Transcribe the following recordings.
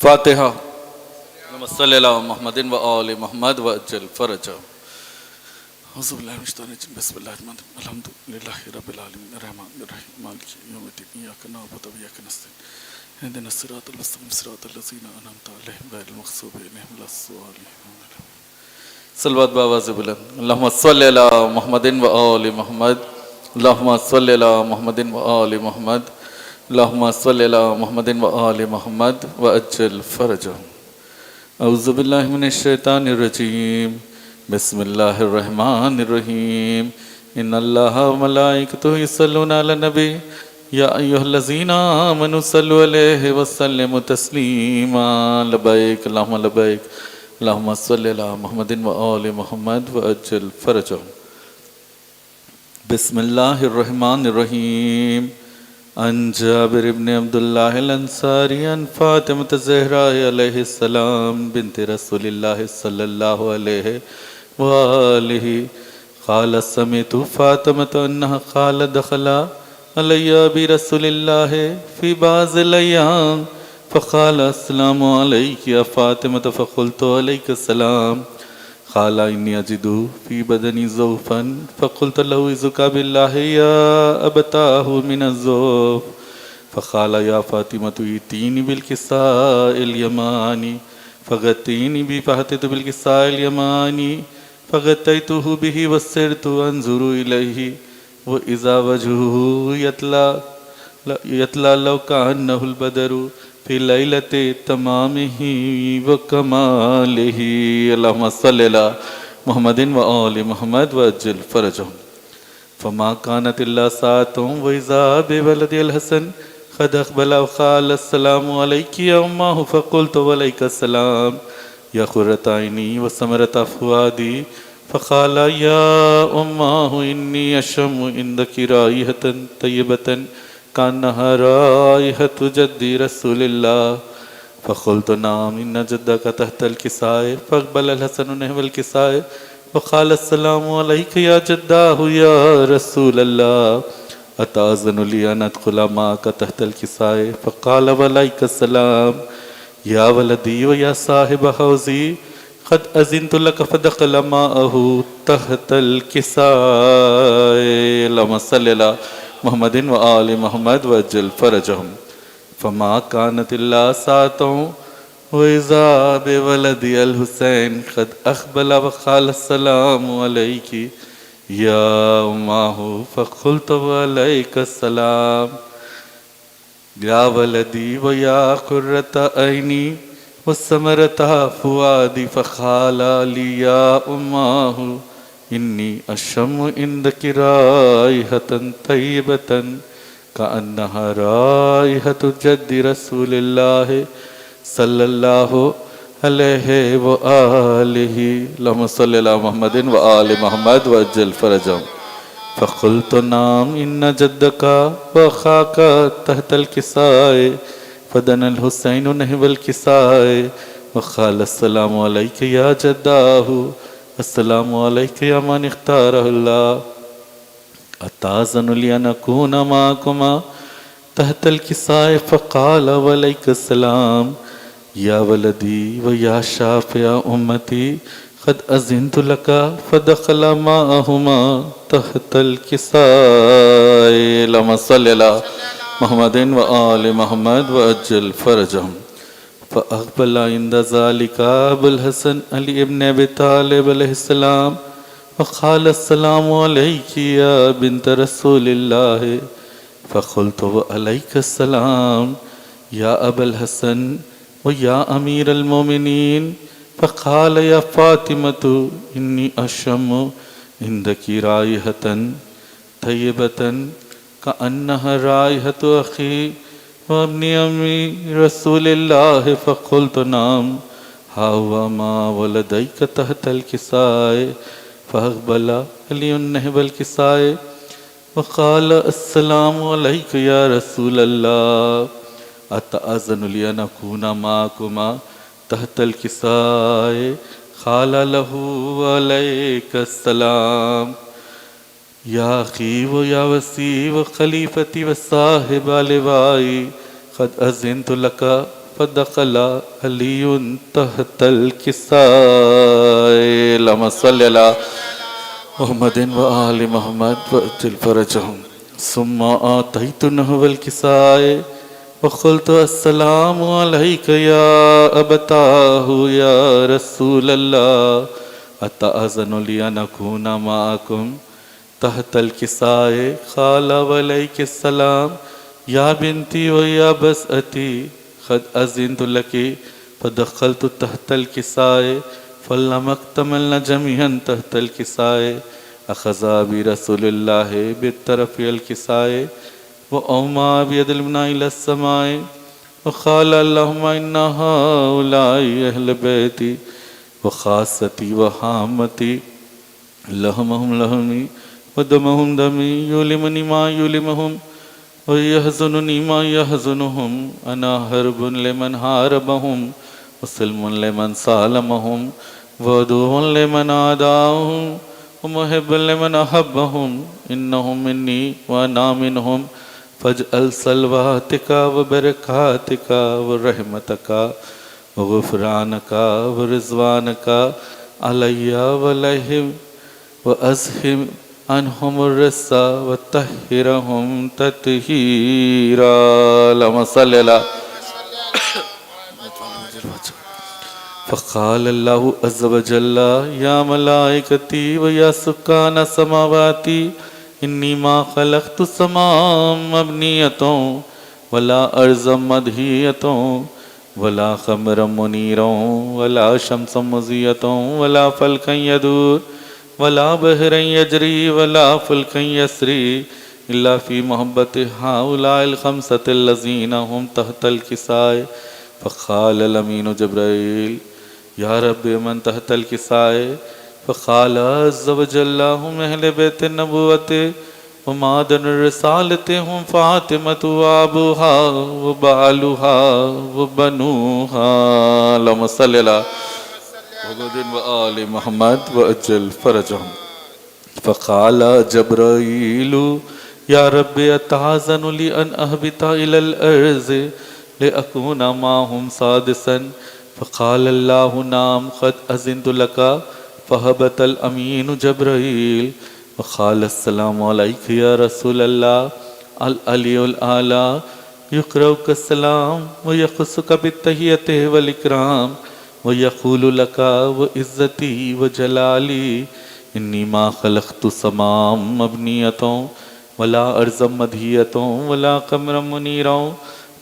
फातिहा। सल्लल्लाहु अला मुहम्मदिन व आलि मुहम्मद व अज्जल फरजा। औज़ुबिल्लाहि मिनश शैतानिर रजीम। बिस्मिल्लाहिर रहमानिर रहीम। अल्हम्दुलिल्लाहि रब्बिल आलमीन अर्रहमानिर रहीम मालिकि यौमिद्दीन इय्याका नअबुदु व इय्याका नस्तईन इहदिनस सिरातल मुस्तक़ीम सिरातल लज़ीना अनअमता अलैहिम गैरिल मग़ज़ूबि अलैहिम वलद्दाल्लीन। सल्लल्लाहु बावाज़ बुलंद। अल्लाहुम्मा सल्लि अला मुहम्मदिन व आलि मुहम्मद। अल्लाहुम्मा सल्लि अला मुहम्मदिन व आलि मुहम्मद। अल्लाहुम्मा सल्लि अला मुहम्मदिन व आलि मुहम्मद व अज्जिल फरजा। औज़ु बिल्लाहि मिनश शैतानिर रजीम। बिस्मिल्लाहिर रहमानिर रहीम। इन्नल्लाहा व मलाइकतहु युसल्लूना अलन नबी या अय्युहल्लज़ीना आमनू सल्लु अलैहि व सल्लिमू तस्लीमा। लब्बैक अल्लाहुम्मा लब्बैक। अल्लाहुम्मा सल्लि अला मुहम्मदिन व आलि मुहम्मद व अज्जिल फरजा। बिस्मिल्लाहिर रहमानिर रहीम। अन जाबिर इब्न अब्दुल्लाह अल-अंसारी अन फातिमा ज़हरा अलैहिस्सलाम बिन्त रसूलिल्लाह सल्लल्लाहु अलैहि व आलिहि क़ाल समिअतु फातिमा अन्नहा क़ालत दख़ला अलैया बि रसूलिल्लाह फ़ी बाज़िल अय्याम फ़क़ाल अस्सलामु अलैकि या फातिमा फ़क़ुल्तु अलैका अस्सलाम क़ाल इन्नी अजिदु फ़ी बदनी ज़ौफ़न फ़क़ुल्तु लहु इज़्ज़ुका बिल्लाहि या अबताहु मिनज़्ज़ौफ़ फ़क़ाल या फ़ातिमतु इतीनी बिल्किसाइल यमानी फ़ग़त्तीनी बि फ़अतैतु बिल्किसाइल यमानी फ़ग़त्तैतुहु बिहि वसिरतु अंज़ुरु इलैहि व इज़ा वजहुहु यतला लौ कअन्नहुल बदरु फ़ी लैलति तमामिही व कमालिही। अल्लाहुम्मा सल्लि अला मुहम्मदिन व आलि मुहम्मद व अज्जिल फरजहुम। फ़मा कानत इल्ला साअतुन व इज़ा बिवलदिल हसन क़द अक़बला व क़ाल अस्सलामु अलैकि या उम्मह फ़क़ुल्तु व अलैका अस्सलाम या क़ुर्रता ऐनी व समरता फ़ुआदी फ़क़ाल या उम्मह इन्नी अशम्मु इंदकी राइहतन तय्यबतन कान्नहा राइहतु जद्दी रसूलिल्लाह फ़क़ुल्तु नाम इन्न जद्दका तहतल किसाए फ़अक़बल अल-हसन नहवल किसाए वक़ाल अस्सलामु अलैका या जद्दाहु या रसूलल्लाह अताज़नु ली अन अदख़ुला माअका तहतल किसाए फ़क़ाल वअलैका अस्सलाम या वलदी व या साहिब हौज़ी क़द अज़िनतु लक फ़दख़ल माअहु तहतल किसाए। अल्लाहुम्मा सल्लि अला मुहम्मदिन व आलि मुहम्मद व अज्जिल फरजहुम। फ़मा कानत इल्ला साअतुन व इज़ा बिवलदि अल-हुसैन क़द अक़बला व क़ाल अस्सलामु अलैकि या उम्महु फ़क़ुल्तु व अलैका अस्सलाम या वलदी व या क़ुर्रता ऐनी व समरता फ़ुआदी फ़क़ाल ली या उम्महु इन्नी अशम्मु इंदकी राइहतन तय्यबतन कअन्नहा राइहतु जद्दी रसूलिल्लाह सल्लल्लाहु अलैहि व आलिहि। अल्लाहुम्मा सल्लि अला मुहम्मदिन व आलि मुहम्मद व अज्जिल फरजहुम। फ़क़ुल्तु नाम इन्न जद्दका व अख़ाका तहतल किसाए फ़दनल हुसैनु नहवल किसाए वक़ाल अस्सलामु अलैका या जद्दाहु अस्सलामु अलैका या मन इख़्तारहुल्लाह अताज़नु ली अन अकूना माअकुमा तहतल किसाए फ़क़ाल वअलैका अस्सलाम या वलदी व या शाफ़िअ उम्मती क़द अज़िनतु लका फ़दख़ला माअहुमा तहतल किसाए। अल्लाहुम्मा सल्लि अला मुहम्मदिन व आलि मुहम्मद व अज्जिल फरजहुम। फ़अक़बला इंद ज़ालिका अबुल हसन अली इब्न अबी तालिब अलैहिस्सलाम वक़ाल अस्सलामु अलैकि या बिन्त रसूलिल्लाह फ़क़ुल्तु व अलैका अस्सलाम या अबल हसन व या अमीर अल-मोमिनीन फ़क़ाल या फ़ातिमतु इन्नी अशम्मु इंदकी राइहतन तय्यबतन कअन्नहा राइहतु अख़ी व इब्नि अम्मी रसूलिल्लाह फ़क़ुल्तु नाम हा हुवा मा वलदैका तहतल किसाए फ़अक़बला अलियुन नहवल किसाए वक़ाल अस्सलामु अलैका या रसूलल्लाह अतअज़नु ली अन अकूना माअकुमा तहतल किसाए क़ाल लहु वअलैका अस्सलाम या अख़ी व या वसी व ख़लीफ़ती व साहिब लिवाई क़द अज़िनतु लका फदखल अलीयुन तहतल किसाए अल्लाहुम्मा सल्लि अला मुहम्मदिन व आलि मुहम्मद व अज्जिल फरजहुम सुम्मा आतैतु नहवल किसाए व क़ुल्तु अस्सलामु अलैका या अबताहु या रसूलल्लाह अतअज़नु लि अन अकूना मअकुम तहतल किसाए क़ाला वलैकुमुस्सलाम या बिनती व या बसअती क़द अज़िनतु लकी फदख़लतु तहतल किसाए फलम अक्तमलना जमीअन तहतल किसाए अख़ज़ा बि रसूलुल्लाह बितरफ़िल किसाए व औमा बियदिल मुना इला समाए व क़ाल अल्लाहुम्मा इन्ना हाउलाई अहल बैती व ख़ासती व हामती लहमहुम लहमी व दमहुम दमी युलिमुनी मा युलिमुहुम व यहज़ुनुनी मा यहज़ुनुहुम अना हर्बुन लिमन हारबहुम व सिल्मुन लिमन सालमहुम व अदुव्वुन लिमन आदाहुम व मुहिब्बुन लिमन अहब्बहुम इन्नहुम मिन्नी व अना मिनहुम फजअल सलवातिका व बरकातिका व रहमतका व गुफ़रानका व रिज़वानका अलैया व अलैहिम व अज़हिब अनहुम अर्रिस्सा व तहिरहुम तत्हीरा अल्लाहुम्मा सल्लि अला फ़क़ाल अल्लाहु अज़्ज़ व जल्ला या मलाइकती व या सुकाना समावाती इन्नी मा ख़लक़तु समाम मबनियतों वला अर्ज़म मदहियतों वला ख़मरम मुनीरों वला शम्सम मुज़ियतों वला फ़ल्कन यदूर वला बहरन यजरी वला फ़ुल्कन यस्री इल्ला फ़ी मोहब्बति हाउलाइल ख़म्सतिल लज़ीना हुम तहतल किसाए फ़क़ाल अमीनु जिब्राईल या रब्बि मन तहतल किसाए फ़क़ाल अज़्ज़ व जल्ला हुम अहले बैत नबुव्वति व मादन रिसालति हुम फ़ातिमतु व अबूहा व बालुहा व बनूहा अल्लाहुम्मा सल्लि अला मुहम्मदिन व आलि मुहम्मद व अज्जिल फरजहुम फ़क़ाल जिब्राईलु या रब्बि अताज़नु लि अन अहबिता इलल अर्ज़ि लिअकूना माहुम सादिसन फ़क़ाल अल्लाहु नाम क़द अज़िनतु लका फ़हबतल अमीनु जिब्राईल फ़क़ाल अस्सलामु अलैका या रसूलल्लाह अल अलियुल आला युक़रउका सलाम व यख़ुस्सुका बित्तहियति वल इकराम व यक़ूलु लका व इज़्ज़ती व जलाली इन्नी मा ख़लक़तु समाम मबनियतों वला अर्ज़म मदहियतों वला क़मरम मुनीरों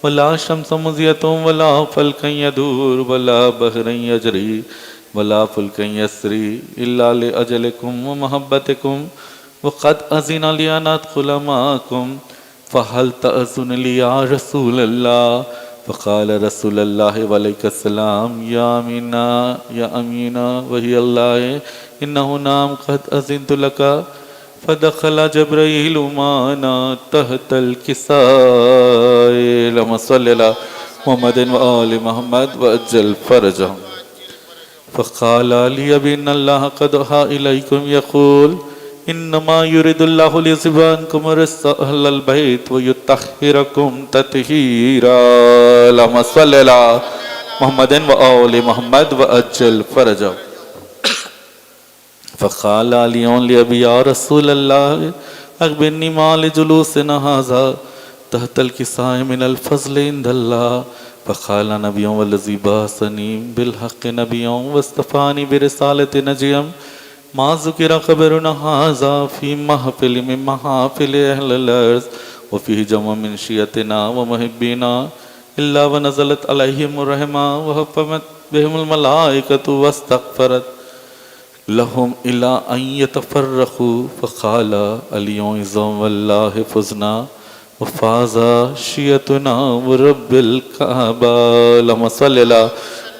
वला शम्सम मुज़ियतों वला फ़ल्कन यदूर वला बहरन यजरी वला फ़ुल्कन यस्री इल्ला लिअजलिकुम व महब्बतिकुम व क़द अज़िना लि अन अदख़ुल मअकुम फ़हल तअज़ुन लि या रसूलल्लाह फ़क़ाल रसूलुल्लाह वलैकुमुस्सलाम या अमीना वहियल्लाह इन्नहु नाम क़द अज़िनतु लका फ़दख़ल जिब्राईल माना तहतल किसाए अल्लाहुम्मा सल्लि अला मुहम्मदिन व आलि मुहम्मद व अज्जिल फरजहुम फ़क़ाल अली इन्नल्लाह क़द अहा इलैकुम यक़ूल इन्नमा युरिदुल्लाहु लियुज़हिबा अन्कुम रिज्सा अहलल बैत व युत्तहिरकुम तत्हीरा अल्लाहुम्मा सल्लि अला मुहम्मदिन व आलि मुहम्मद व अज्जिल फरजहुम फ़क़ाल अलियुन लिअबी या रसूलल्लाह अख़बिरनी मा लिजुलूसिना हाज़ा तहतल किसाए मिनल फ़ज़्लि इंदल्लाह फ़क़ाल नबियुन वल्लज़ी बअसनी बिलहक़्क़ि नबियुन वस्तफ़ानी बिरिसालति नजियम मा ज़ुकिरा ख़बरुना हाज़ा फ़ी महफ़िल मिन महाफ़िल अहलिल अर्ज़ व फ़ीहि जम्अ मिन शियतिना व मुहिब्बिना इल्ला व नज़लत अलैहिमुर रहमा व हफ़्फ़त बिहिमुल मलाइकतु वस्तग़फ़रत लहुम इला अन यतफ़र्रक़ू फ़क़ाल अलियुन इज़्ज़म वल्लाहि फ़ुज़ना व फ़ाज़ा शियतुना व रब्बिल काबा अल्लाहुम्मा सल्लि अला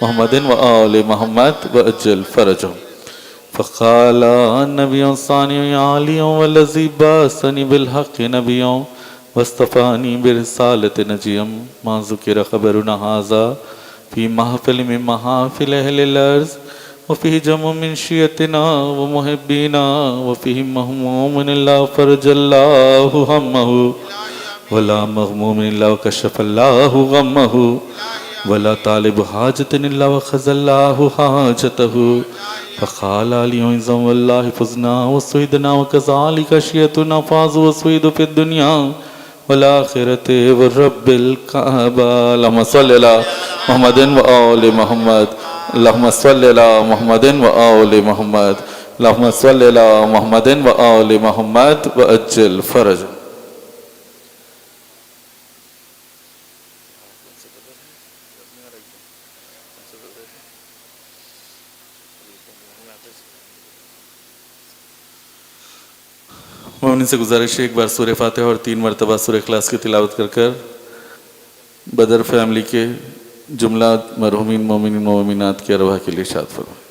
मुहम्मदिन व आलि मुहम्मद व अज्जिल फरजहुम फ़क़ाल नबियुन सानियुन या अलियुन वल्लज़ी बअसनी बिलहक़्क़ि नबियुन वस्तफ़ानी बिरिसालति नजियम मा ज़ुकिरा ख़बरुना हाज़ा फ़ी महफ़िल मिन महाफ़िल अहलिल अर्ज़ व फ़ीहि जम्अ मिन शियतिना व मुहिब्बिना व फ़ीहि महमूमुन इल्ला फ़रजल्लाहु हम्महु वला मग़मूमुन इल्ला कशफ़ल्लाहु ग़म्महु वला तालिब हाजतिन इल्ला वखज़ल्लाहु हाजतहु फ़क़ाल अलियुज़्ज़म वल्लाहि फ़ुज़ना वसुइदना वकज़ालिका शियतुना फ़ाज़ु वसुइदु फ़िद्दुनिया वल आखिरति वरब्बिल काबा। अल्लाहुम्मा सल्लि अला मुहम्मदिन व आलि मुहम्मद। अल्लाहुम्मा सल्लि अला मुहम्मदिन व आलि मुहम्मद। अल्लाहुम्मा सल्लि अला मुहम्मदिन व आलि मुहम्मद व अज्जिल फ़रज। मोमिन से गुजारिश है एक बार सूरह फातिहा और 3 मरतबा सूरह इखलास की तिलावत कर कर बदर फैमिली के जुमला मरहुमीन मोमिन मोमिनात की अरवाह के लिए शाद फरमाएं।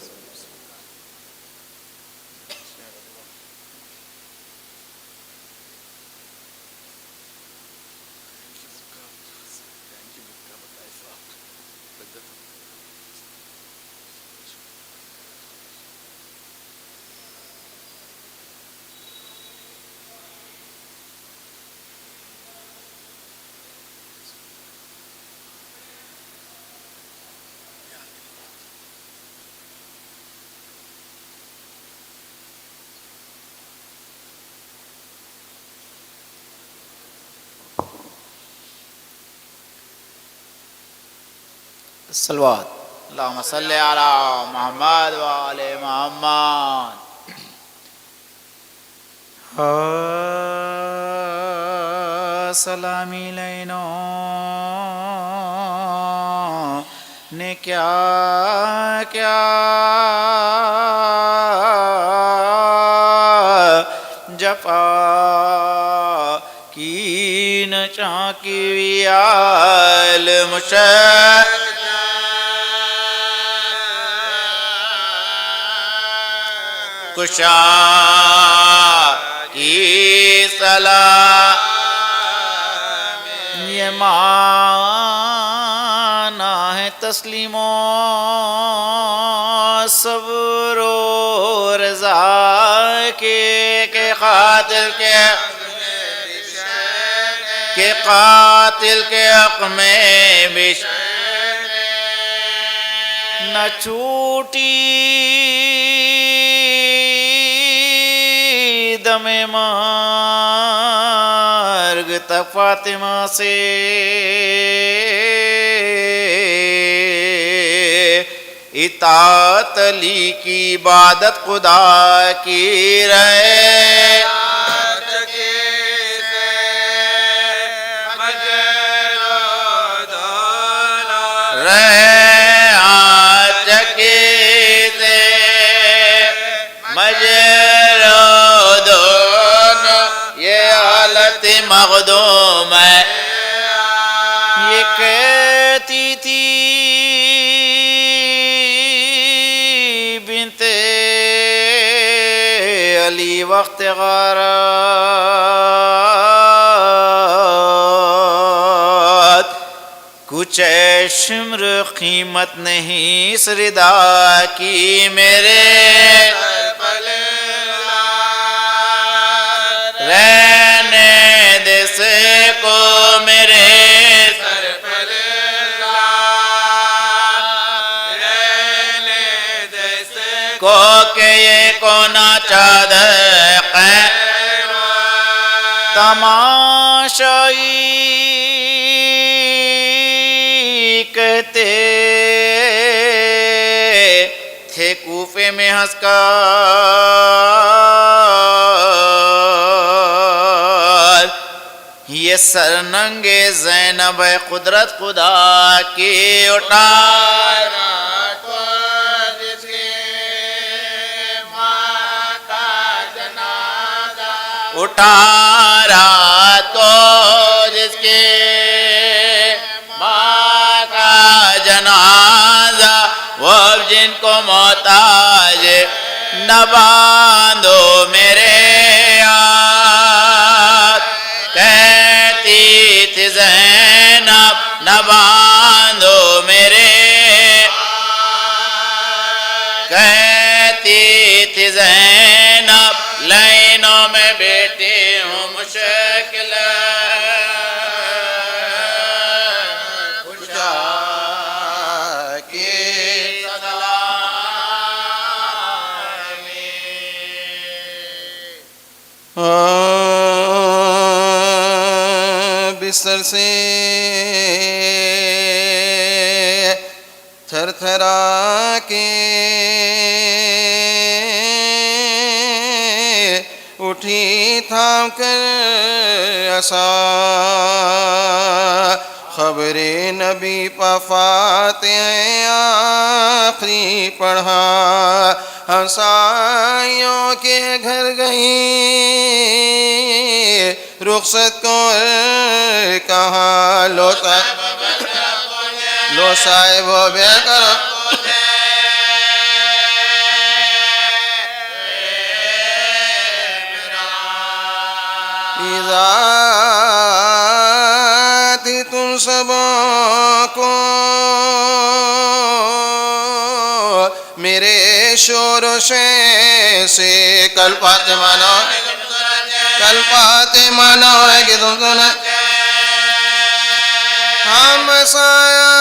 सलवात अल्लाहुम्मा सल्लि अला मुहम्मद व आले मुहम्मद। सलामी लैनो ने क्या क्या जफा की न चाकी वियाल मुशर कुशा की सलाह ये माना है तस्लीमो सब्रो रज़ा के कातिल के हक़ में बिश न छूटी दमे मार्ग तक फातिमा से इताअत अली की इबादत खुदा की रहे मखदूम है ये कहती थी बिनते अली वक्त गारत कुछ शिम्र कीमत नहीं इस रिदा की मेरे को मेरे सर पर को के ये कोना चादर तमाशाई कहते थे कूफे में हंसकर ये सरनंगे ज़ैनब कुदरत खुदा की उठारा तो जिसके माँ का जनाजा उठारा तो जिसके माँ का जनाजा वो जिनको मोहताज न बांधो मेरे ज़ैनब न बांधो मेरे कहती थी ज़ैनब लाइनों में बैठी हूँ मुश्किल बिस्तर से थरथरा के उठी थाम कर असा खबरे नबी पफाते आखिरी पढ़ा हमसाइयों के घर गई रुखसत को कहा लो साहिब बेकर इज़ाती तुम सबों को मेरे शोर से कल पाते मानो है कि तुम सुना हम साया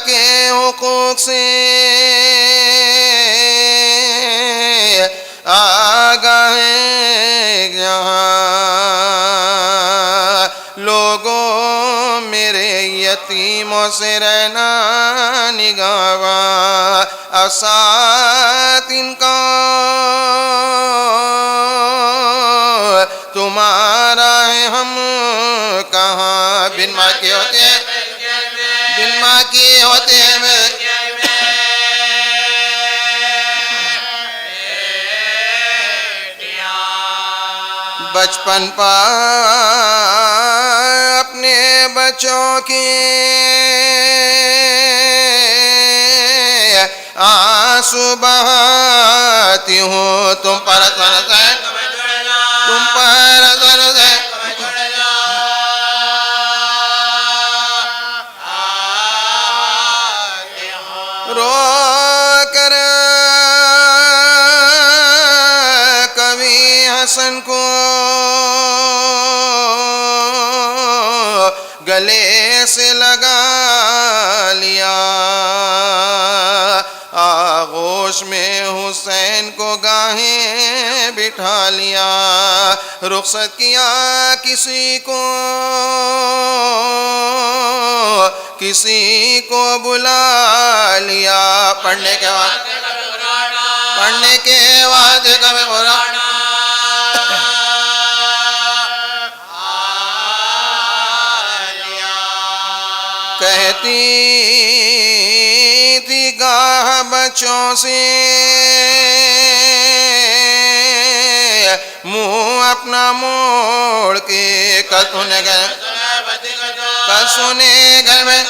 के हुकूक से आगाह जहाँ लोगों मेरे यतीमों से रहना निगावा असात इनका तुम्हारा है हम कहाँ बिन माँ के होते बचपन पा अपने बच्चों के आंसू बहाती हूँ तुम पर रो कर कभी हसन को गले से लगा लिया आगोश में हुसैन को गाहें बिठा लिया रुखसत किया किसी को बुला लिया पढ़ने के बाद कभी कुरान कहती थी गाह बच्चों से मुंह अपना मोड़ के कल सुने घर में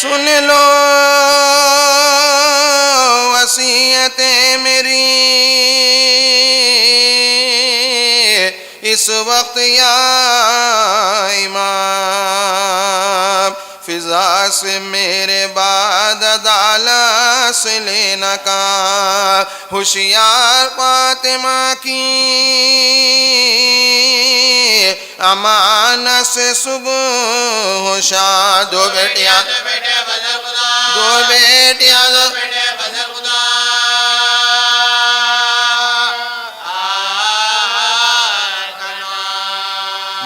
सुन लो वसीयतें मेरी इस वक्त या इमाम फिजा से मेरे बाद अदालत से लेना का होशियार फातिमा की अमानत से सुबह हो शाम दो बेटियां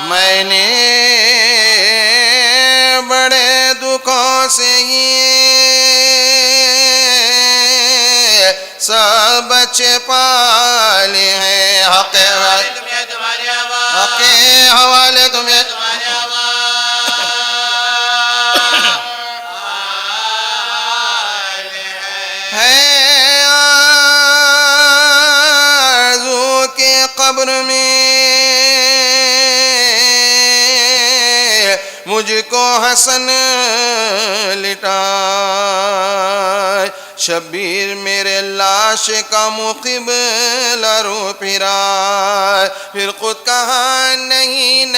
मैंने बड़े दुखों से ये सब बच्चे पाले हैं हक़े हवाले तुम्हें है आरज़ू के कब्र में मुझको हसन लिटाए शबीर मेरे लाश का मुक़िबला रो फिरा फिर खुद कहा नहीं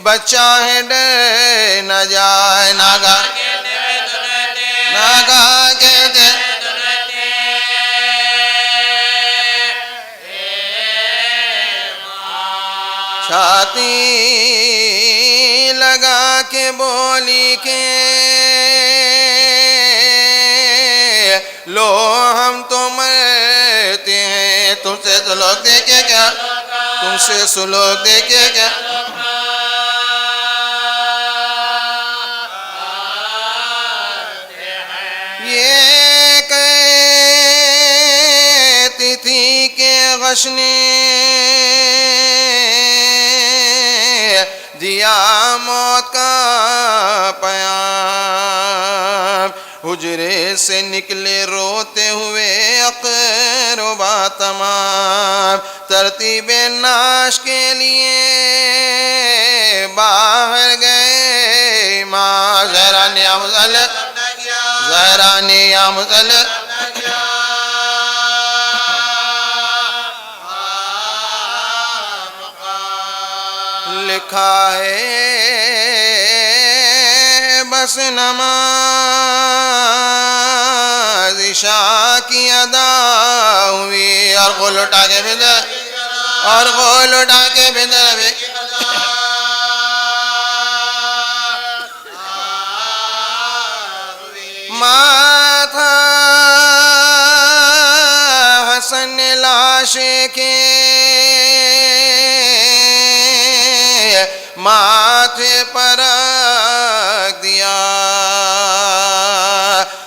बच्चा है डर न जाए नागा कहते छाती लगा के बोली के लो हम तो मरते हैं तुमसे सुलूक देखे क्या, तुमसे सुलूक देखे क्या। ये कहती थी कि गश ने दिया मौत का पैगाम, हुजरे से निकले रोते हुए अक़रबा तमाम, तरतीबे नाश के लिए बाहर गए। माँ ज़हरा ने या मुज़ल, ज़हरा ने या मुज़ल, लिखा है बस नमाज इशा की अदा हुई, और गोल उठा के बिंदर, और गोल उठा के बिंदर माथा हसन लाशे के माथे पर रख दिया,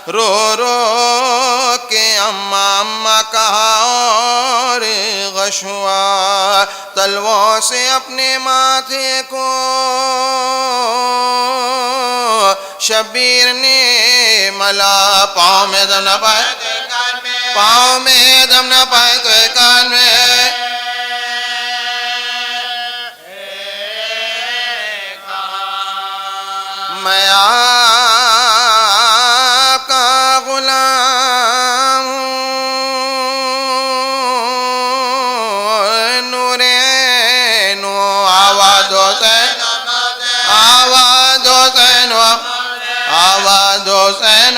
रो रो के अम्मा अम्मा कहा और गश हुआ, तलवों से अपने माथे को शबीर ने मला, पाँव में दम न पाए, पाँव में दम न पाए तो कान में। मैं आपका गुलाम हूँ, नूरे नो आवाज़ हुसैन, आवाज़ हुसैन, आवाज़ हुसैन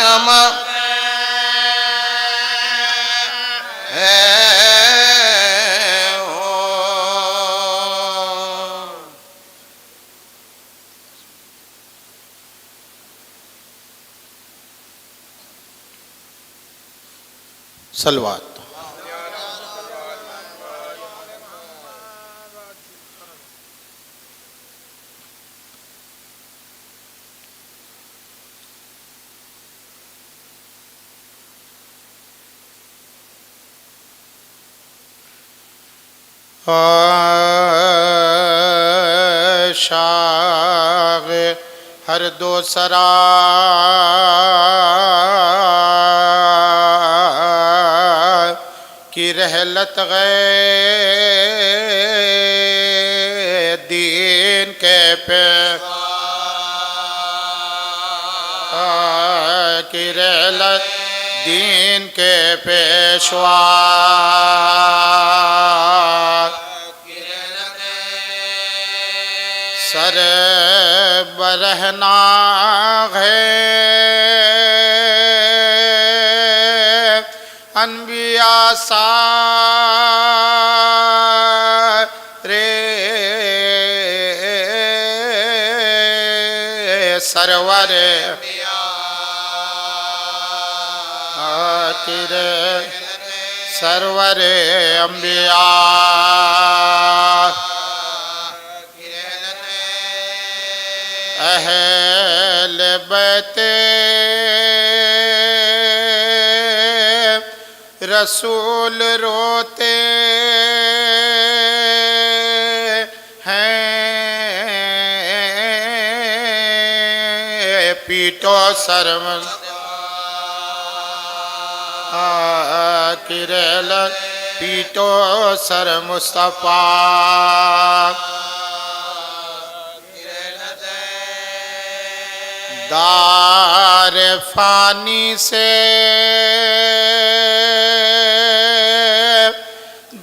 सलवात। शाग हर दो सरा की रहलत गए दीन के पे की रहलत दीन के पेशवा सर बरहना है अनबिया सारे सरवर तेरे सरवर अम्बिया अहल बैते रसूल रोते हैं पीटो शर्म किरल पीटो सर मुस्तफा दार फानी से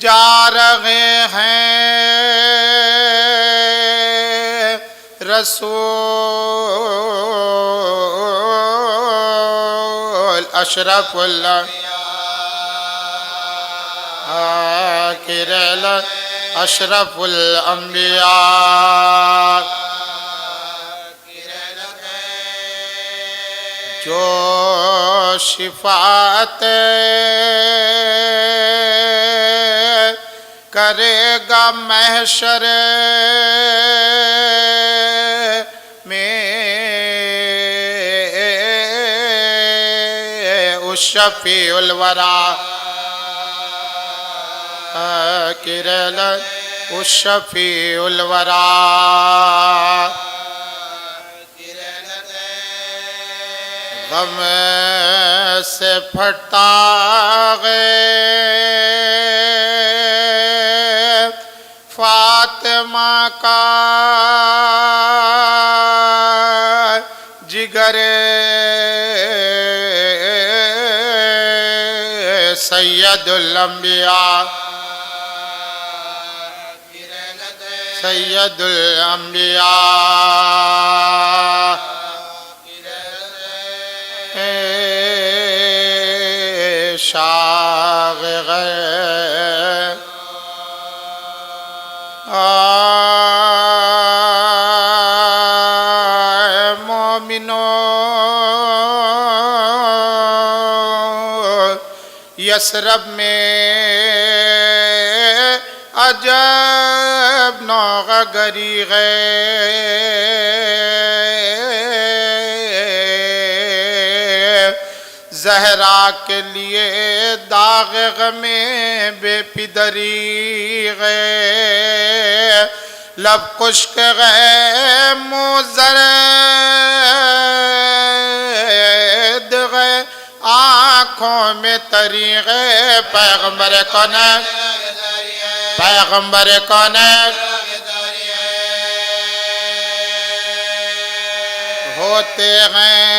जा रहे हैं रसूल अशरफुल्लाह किरल अशरफुल अंबिया जो शिफात करेगा महशर में उस शफीउल वरा किरल उस शफीउल वरा गम से फटता गए फातिमा का जिगर सैयदुल अंबिया सैयदुल अंबिया शाग मोमिनो यसरब में अजब नौगरी ज़हरा के लिए दाग में बेपिदरी गए लब खुश्क गए मुज़र्रद गए आँखों में तरी गए पैगंबर कौन है पैगंबर कौन है होते हैं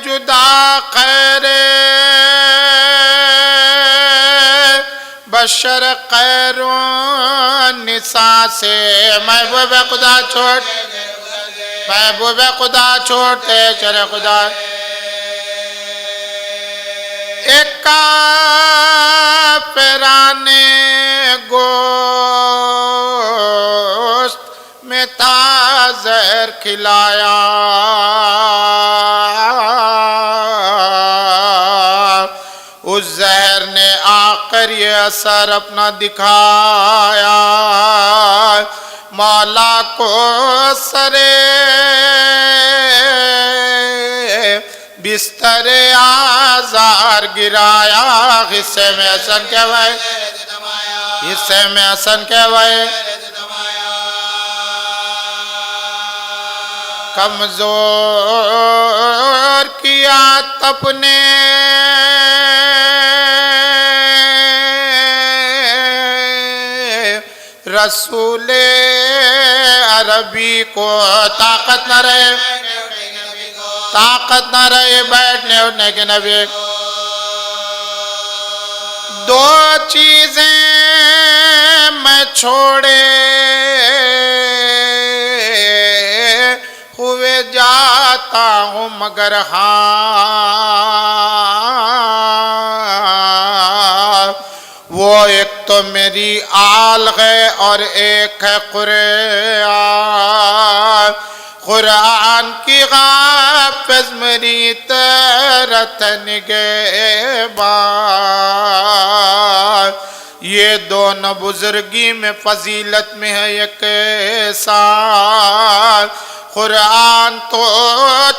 जुदा खैरे बशर खैरों निसा से महबूब खुदा छोड़ महबूब खुदा छोड़ते चरे खुदा एक काफिराने गोश्त में था जहर खिलाया उस जहर ने आकर ये असर अपना दिखाया मौला को सरे बिस्तरे आजार गिराया हिस्से में हसन कहवाए हिस्से में हसन कहवाए कमजोर किया तपने रसूले अरबी को ताकत न रहे बैठने उठने के नबी दो चीजें मैं छोड़े हुए जाता हूँ मगर हाँ वो एक तो मेरी आल है और एक है कुरान कुरान की गाफ़िज़ मेरी तरत निगहबान ये दोनों बुजुर्गी में फजीलत में है एक साथ कुरान तो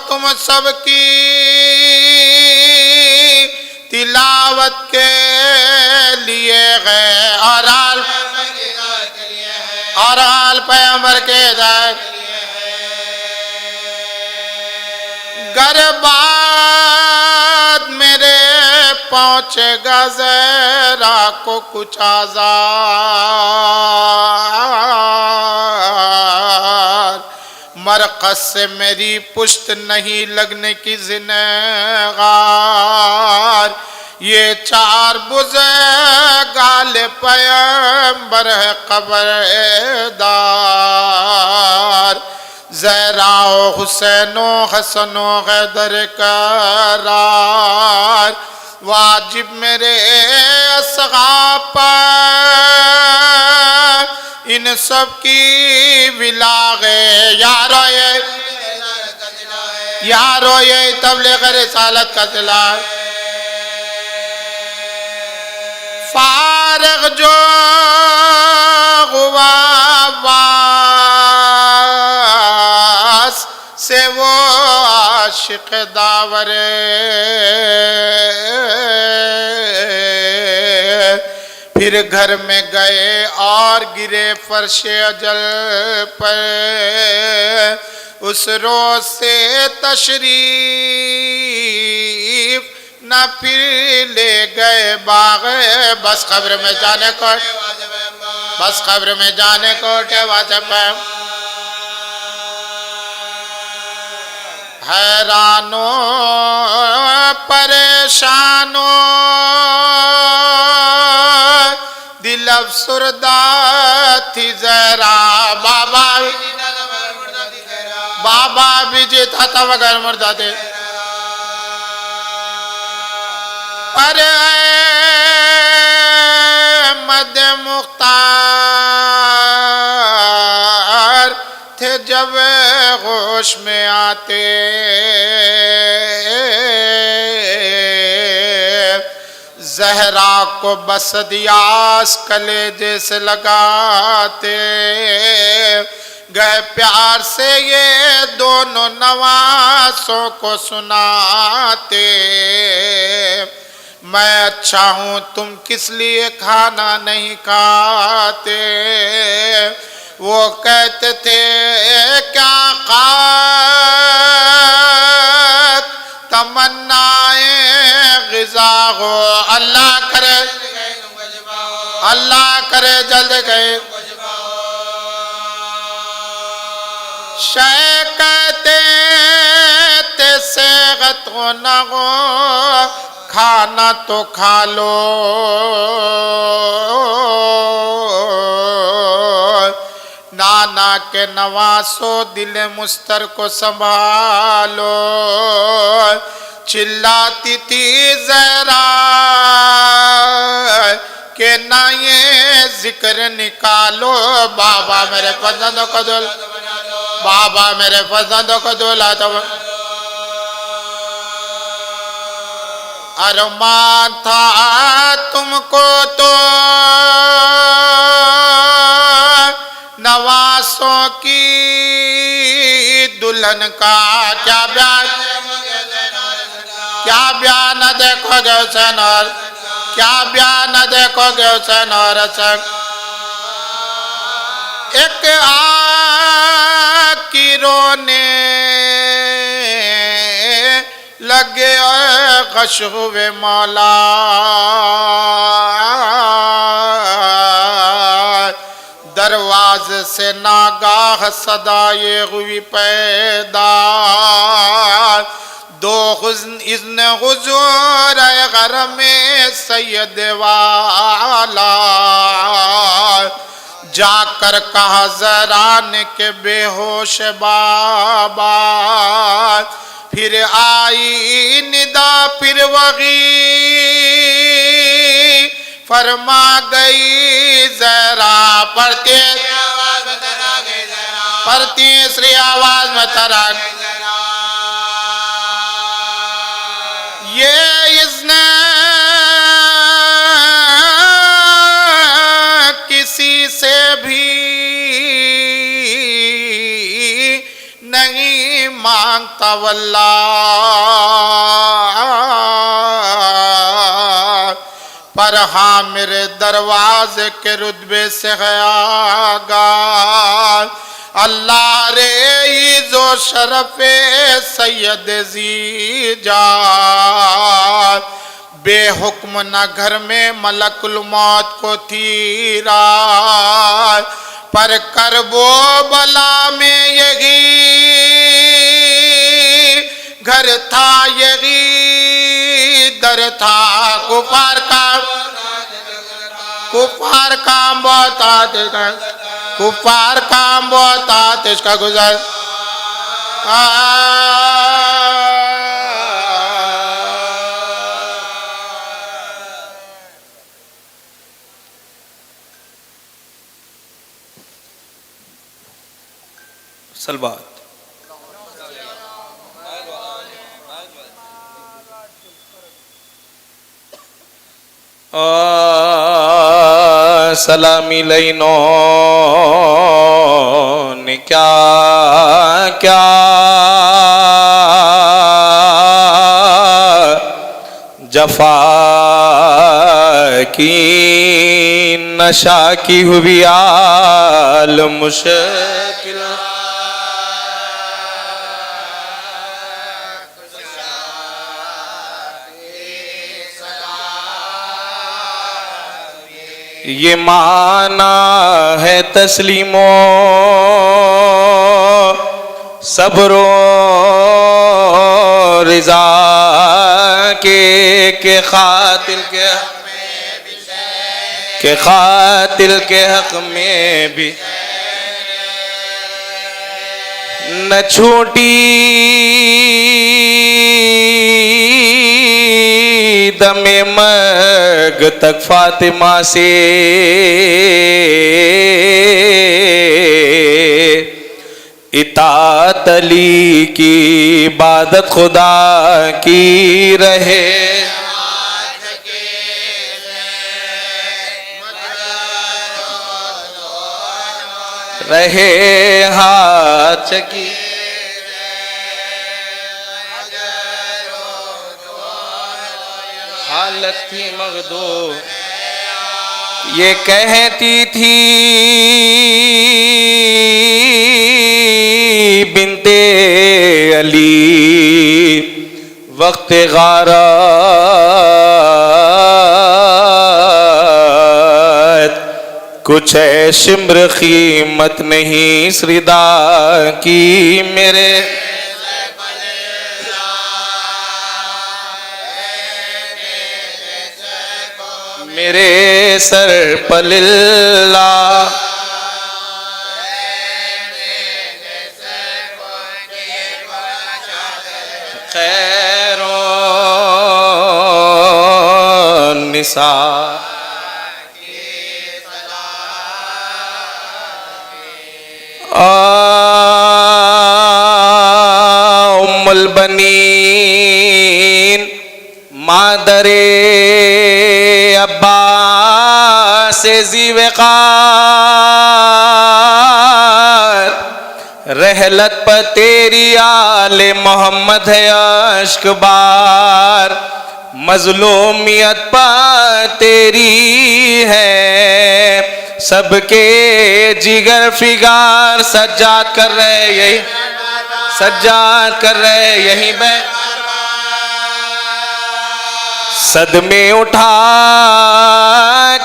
तुम सबकी तिलावत के लिए गए और आल पैगंबर के दाए गरबाद मेरे पहुँचेगा ज़रा को कुछ आज़ाद मरकज़ से मेरी पुश्त नहीं लगने की ज़िन्नगार ये चार बुज़र्गाल पैगंबर है क़ब्रदार ज़हरा हुसैनो हसनो हैदर करार वाजिब मेरे असग़ाब पर इन सब की विलागे यार यारो ये तबलीग रिसालत का सिला फारग जो गुवास से वो आशिक दावरे फिर घर में गए और गिरे फर्शे अजल पर उस रोज से तशरीफ न फिर ले गए बाग बस खबर में जाने को बस खबर में जाने को वाजब है हैरानो परेशानो दिल अफसुरदा थी जरा बाबा बीजे था वगर मुर्दा थे पर मद मुख्तार थे जब होश में आते जहरा को बस दियास कलेजे से लगाते गए प्यार से ये दोनों नवासों को सुनाते मैं अच्छा हूँ तुम किस लिए खाना नहीं खाते वो कहते थे क्या खाक तमन्नाए ग़िज़ा हो अल्लाह करे जल्द गए शय कहते ते सेगत हो न हो खाना तो खा लो नाना के नवासो दिल मुस्तर को संभालो चिल्लाती थी जरा के ना ये जिक्र निकालो बाबा मेरे पसंदों को दुल बाबा मेरे पसंदों को दुला तो अरमान था तुमको तो नवासों की दुल्हन का क्या बयान देखोगे हुसैन और क्या बयान देखोगे हुसैन और हसन एक की रोने लगे गश हुए मौला दरवाजे से नागाह सदाए हुई पैदा दो इज़्न हुज़ूर घर में सैयद वाला जाकर कहा जरान के बेहोश बाबा फिर आई निदा फिर वही फरमा गई जरा पढ़ती श्री आवाज में तरा ये इसने किसी से भी नहीं मांगता वल्लाह पर हाँ मेरे दरवाजे के रुतबे से है आगाह अल्लाह रे इज़्ज़ो शरफ़े सैयद ज़ीजा बेहुक्म न घर में मलकुल मौत को थी रात पर करबो बला में यही घर था यही दर था कुफार काम बहुत आते कुफार काम बहुत आते इसका गुजर सलवात सलामी लैनो ने क्या क्या जफा की नशा की हुई आल मुश्किल ये माना है तस्लीमो सब्रो रिजा के खातिल के हक में भी न छूटी दमे मग तक फातिमा से इताअत अली की इबादत खुदा की रहे हाथ की हालत थी मगदो ये कहती थी बिनते अली वक्त गारत कुछ है शिम्र कीमत नहीं श्रीदा की मेरे सर पलिल्ला खैरो निसार उम्मुल बनीन मादरे अब्बास से ज़ीवेक़ार रहलत पर तेरी आले मोहम्मद है अश्क बार मज़लूमियत पर तेरी है सबके जिगर फिगार सज्जाद कर रहे यही सज्जाद कर रहे यहीं पे सदमे उठा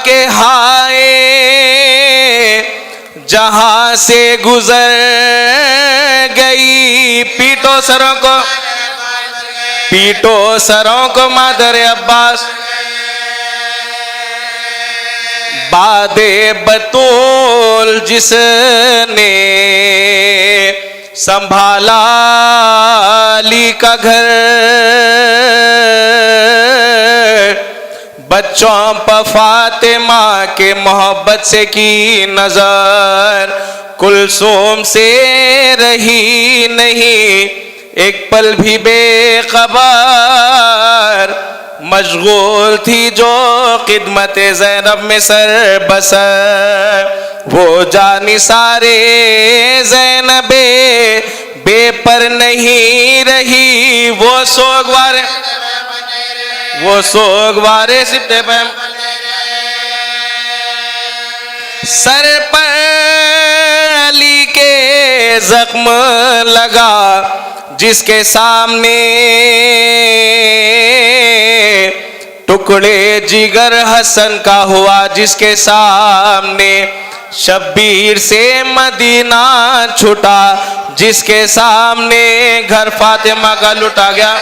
के हाय जहां से गुजर गई पीटो सरों को मादर अब्बास बादे बतूल जिसने संभाला अली का घर बच्चों पर फातिमा के मोहब्बत से की नजर कुलसूम से रही नहीं एक पल भी बेखबर मशगूल थी जो खिदमत ज़ैनब में सर बसर वो जानी सारे ज़ैनबे बेपर नहीं रही वो सोगवारे सिपटे पे सर पर अली के जख्म लगा जिसके सामने टुकड़े जिगर हसन का हुआ जिसके सामने शब्बीर से मदीना छुटा जिसके सामने घर फातिमा का लुटा गया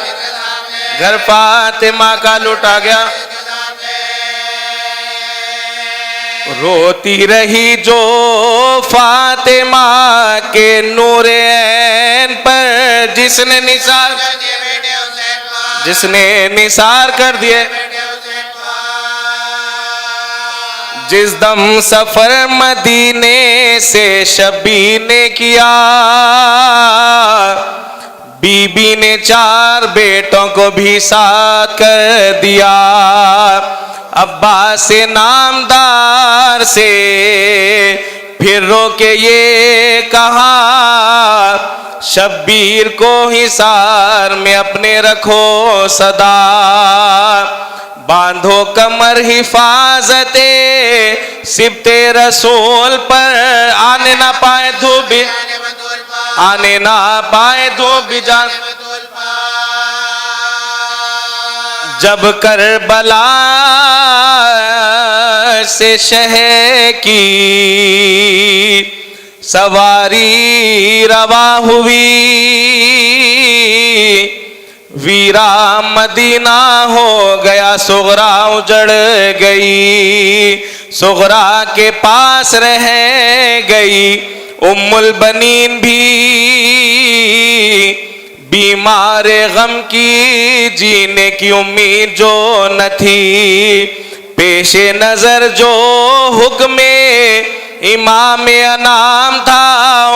रोती रही जो फातिमा के नूरे ऐन पर जिसने निसार कर दिए जिस दम सफर मदीने से शबी ने किया बीबी ने 4 बेटों को भी साथ कर दिया अब्बास नामदार से फिर रोके ये कहा, शब्बीर को हिसार में अपने रखो सदा, बांधो कमर हिफाजते सिबते रसूल पर, आने ना पाए धूप, आने ना पाए धूप जान। जब करबला से शह की सवारी रवा हुई, वीरा मदीना हो गया, सुगरा उजड़ गई, सुगरा के पास रह गई उम्मुल बनीन भी, बीमार गम की जीने की उम्मीद जो न थी, पेशे नजर जो हुक्मे इमाम अनाम था,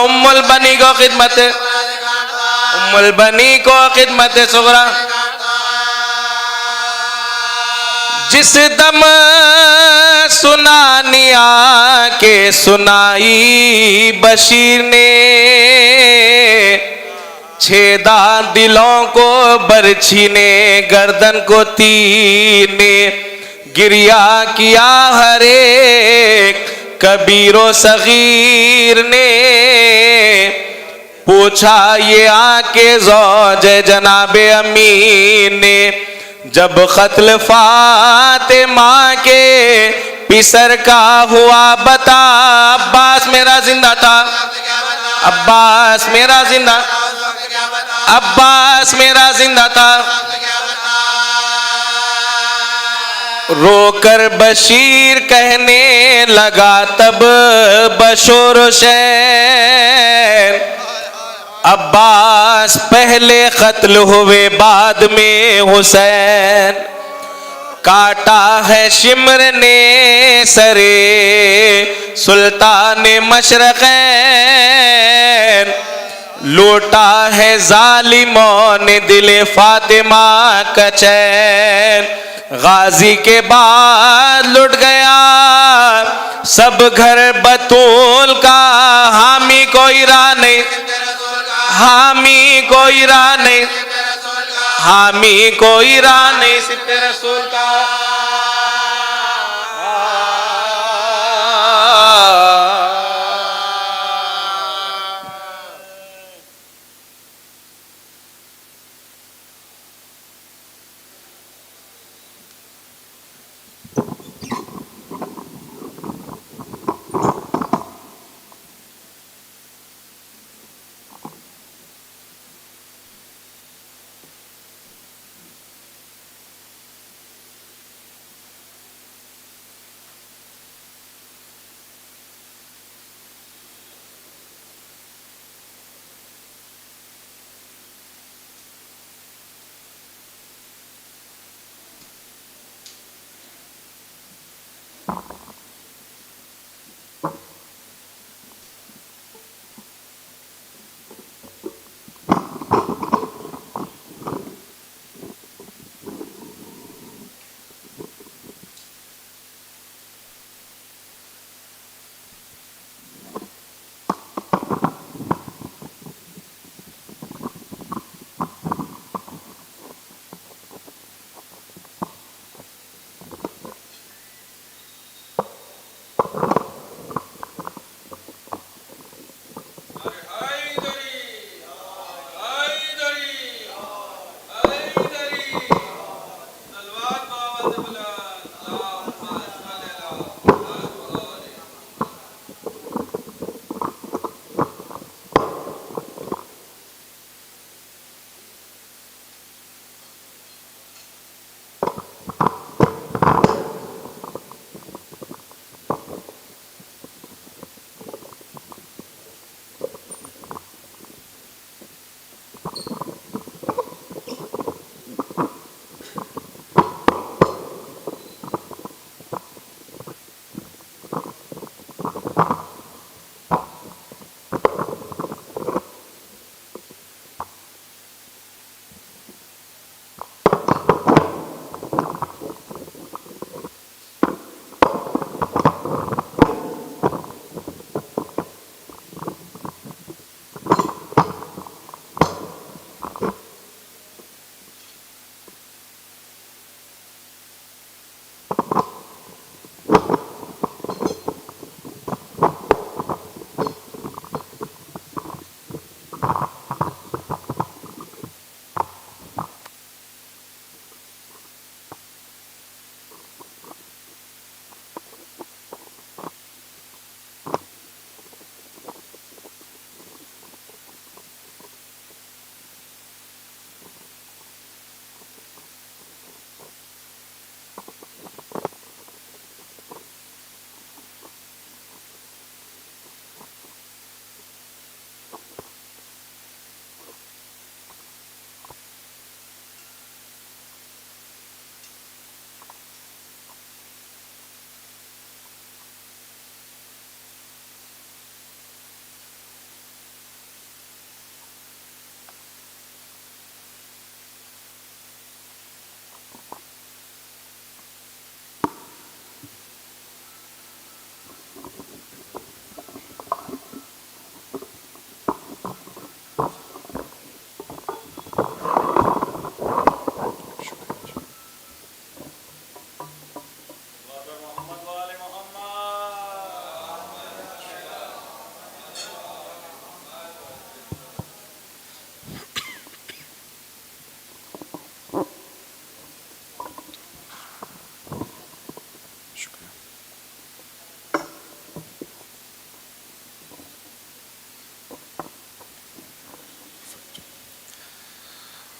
उम्मुल बनी को खिदमत, उम्मुल बनी को खिदमत सुगरा। जिस दम सुनानिया के सुनाई बशीर ने, छेदा दिलों को बरछी ने, गर्दन को तीर ने, गिरिया किया हर एक कबीरो सगीर ने, पूछा ये आके ज़ौज जनाबे अमीन ने, जब क़त्ल फ़ातिमा के पिसर का हुआ बता, अब्बास मेरा जिंदा था, अब्बास मेरा जिंदा, अब्बास मेरा जिंदा था। रोकर बशीर कहने लगा तब बशोर शैन, अब्बास पहले कत्ल हुए बाद में हुसैन, काटा है शिमर ने सरे सुल्तान मशरक़ैन, लूटा है जालिमों ने दिले फातिमा का चैन, गाजी के बाद लुट गया सब घर बतूल का, हामी कोई राह नहीं, हामी कोई राह नहीं, हामी कोई राह नहीं सिर्फ रसूल का।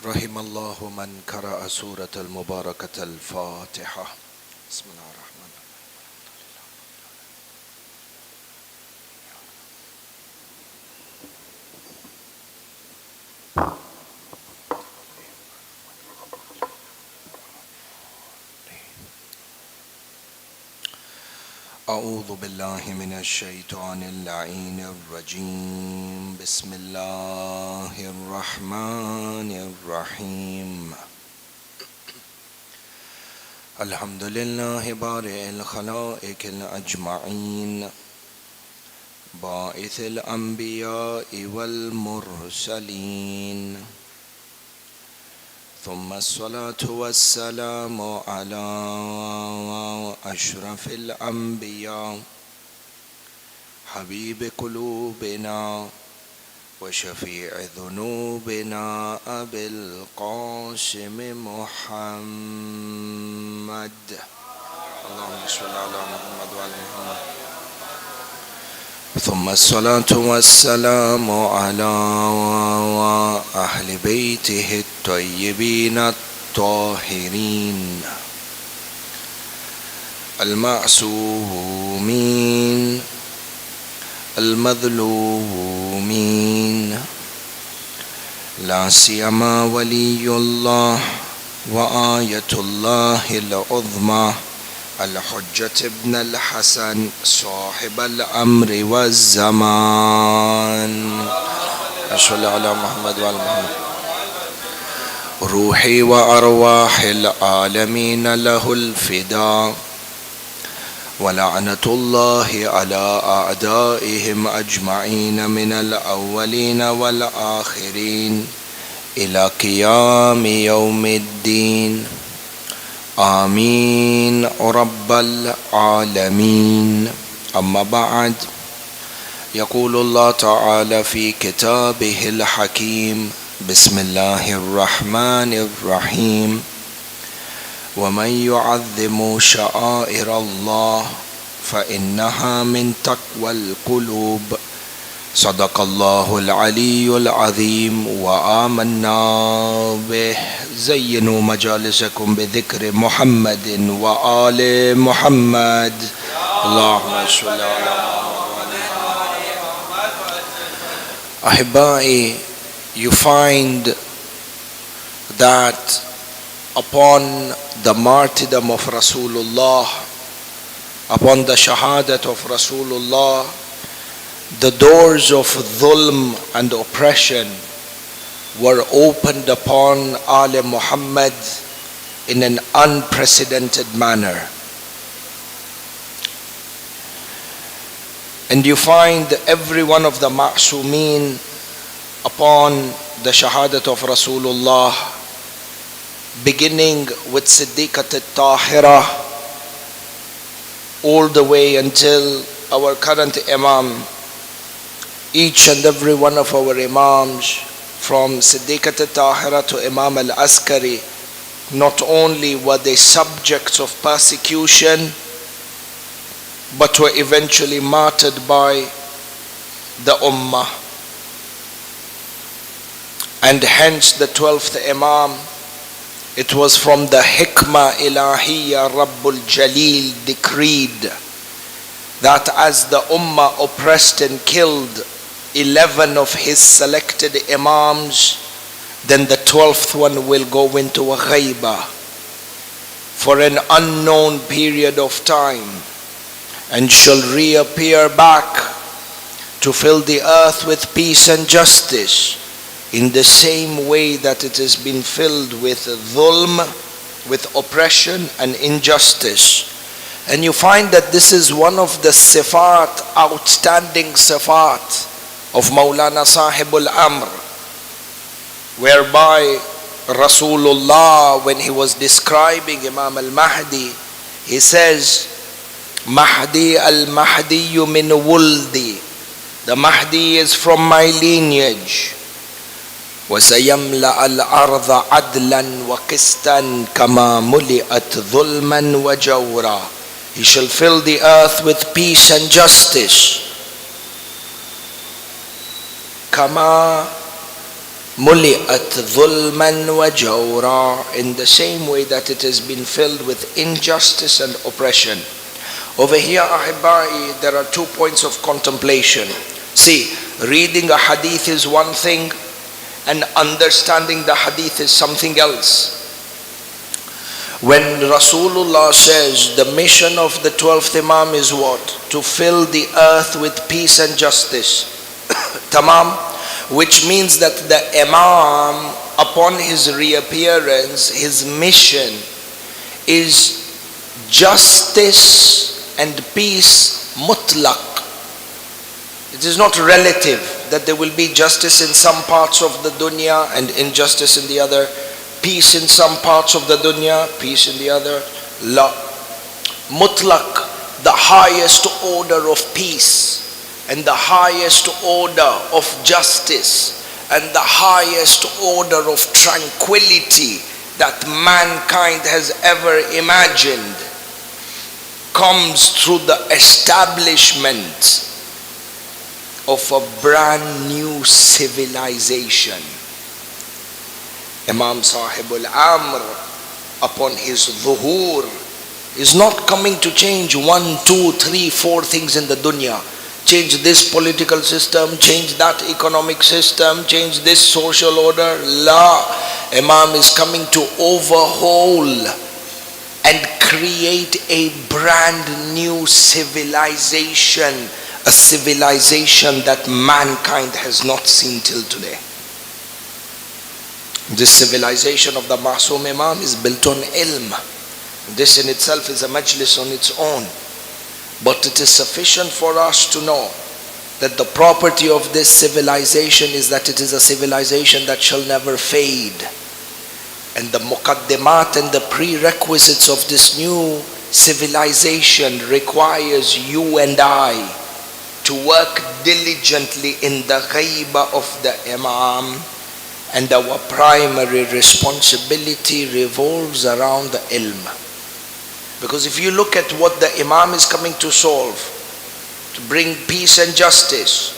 رحم الله من قرأ سورة المباركة الفاتحة. بسم الله الرحمن الرحيم. أعوذ بالله من الشيطان اللعين الرجيم. بسم الله الرحمن الرحيم. الحمد لله بارئ الخلائق الأجمعين باعث الأنبياء والمرسلين، ثم الصلاة والسلام على أشرف الأنبياء حبيب قلوبنا وشفيع ذنوبنا أبي القاسم محمد. اللهم صل على محمد وعلى محمد. ثم الصلاة والسلام على أهل بيته الطيبين الطاهرين المعصومين المظلومين، لا سيما ولي الله وآية الله العظمى الحجة ابن الحسن صاحب الأمر والزمان. صل على محمد وعلى محمد. روحي وأرواح العالمين له الفداء، ولعنة الله على أعدائهم أجمعين من الأولين والآخرين إلى قيام يوم الدين. آمين رب العالمين. أما بعد، يقول الله تعالى في كتابه الحكيم: بسم الله الرحمن الرحيم. ومن يعظم شعائر الله فإنها من تقوى القلوب. صدق الله العلي العظيم وآمنا به. زينوا مجالسكم بذكر محمد وآل محمد. اللهم صل على محمد. أحبائي, you find that upon the martyrdom of Rasulullah, upon the shahadat of Rasulullah, the doors of dhulm and oppression were opened upon Al Muhammad in an unprecedented manner. And you find every one of the ma'sumeen upon the shahadat of Rasulullah, beginning with Siddiqat al-Tahira all the way until our current Imam. Each and every one of our Imams, from Siddiqat al-Tahira to Imam al-Askari, not only were they subjects of persecution, but were eventually martyred by the Ummah. And hence the 12th Imam, it was from the Hikmah Ilahiyya Rabbul Jaleel decreed that as the Ummah oppressed and killed 11 of his selected Imams, then the 12th one will go into a ghaibah for an unknown period of time and shall reappear back to fill the earth with peace and justice in the same way that it has been filled with dhulm, with oppression and injustice. And you find that this is one of the sifat, outstanding sifat of Maulana Sahibul Amr, whereby Rasulullah, when he was describing Imam al-Mahdi, he says, Mahdi al-Mahdi min wuldi. The Mahdi is from my lineage. وَسَيَمْلَأَ الْأَرْضَ عَدْلًا وَقِسْطًا كَمَا مُلِئَتْ ظُلْمًا وَجَوْرًا. He shall fill the earth with peace and justice. كَمَا Muli'at dhulman wa jawra, in the same way that it has been filled with injustice and oppression. Over here, ahibai, there are 2 points of contemplation. See, reading a hadith is one thing, and understanding the hadith is something else. When Rasulullah says the mission of the 12th Imam is what? To fill the earth with peace and justice. Tamam. Which means that the Imam, upon his reappearance, his mission is justice and peace mutlaq. It is not relative, that there will be justice in some parts of the dunya and injustice in the other, peace in some parts of the dunya, peace in the other. La. Mutlaq, the highest order of peace and the highest order of justice and the highest order of tranquility that mankind has ever imagined comes through the establishment of a brand new civilization. Imam Sahibul Amr, upon his dhuhur, is not coming to change 1, 2, 3, 4 things in the dunya. Change this political system, change that economic system, change this social order. La. Imam is coming to overhaul and create a brand new civilization, a civilization that mankind has not seen till today. This civilization of the Masoom Imam is built on ilm. This in itself is a majlis on its own. But it is sufficient for us to know that the property of this civilization is that it is a civilization that shall never fade. And the muqaddimat and the prerequisites of this new civilization requires you and I to work diligently in the ghaiba of the Imam, and our primary responsibility revolves around the ilm. Because if you look at what the Imam is coming to solve, to bring peace and justice,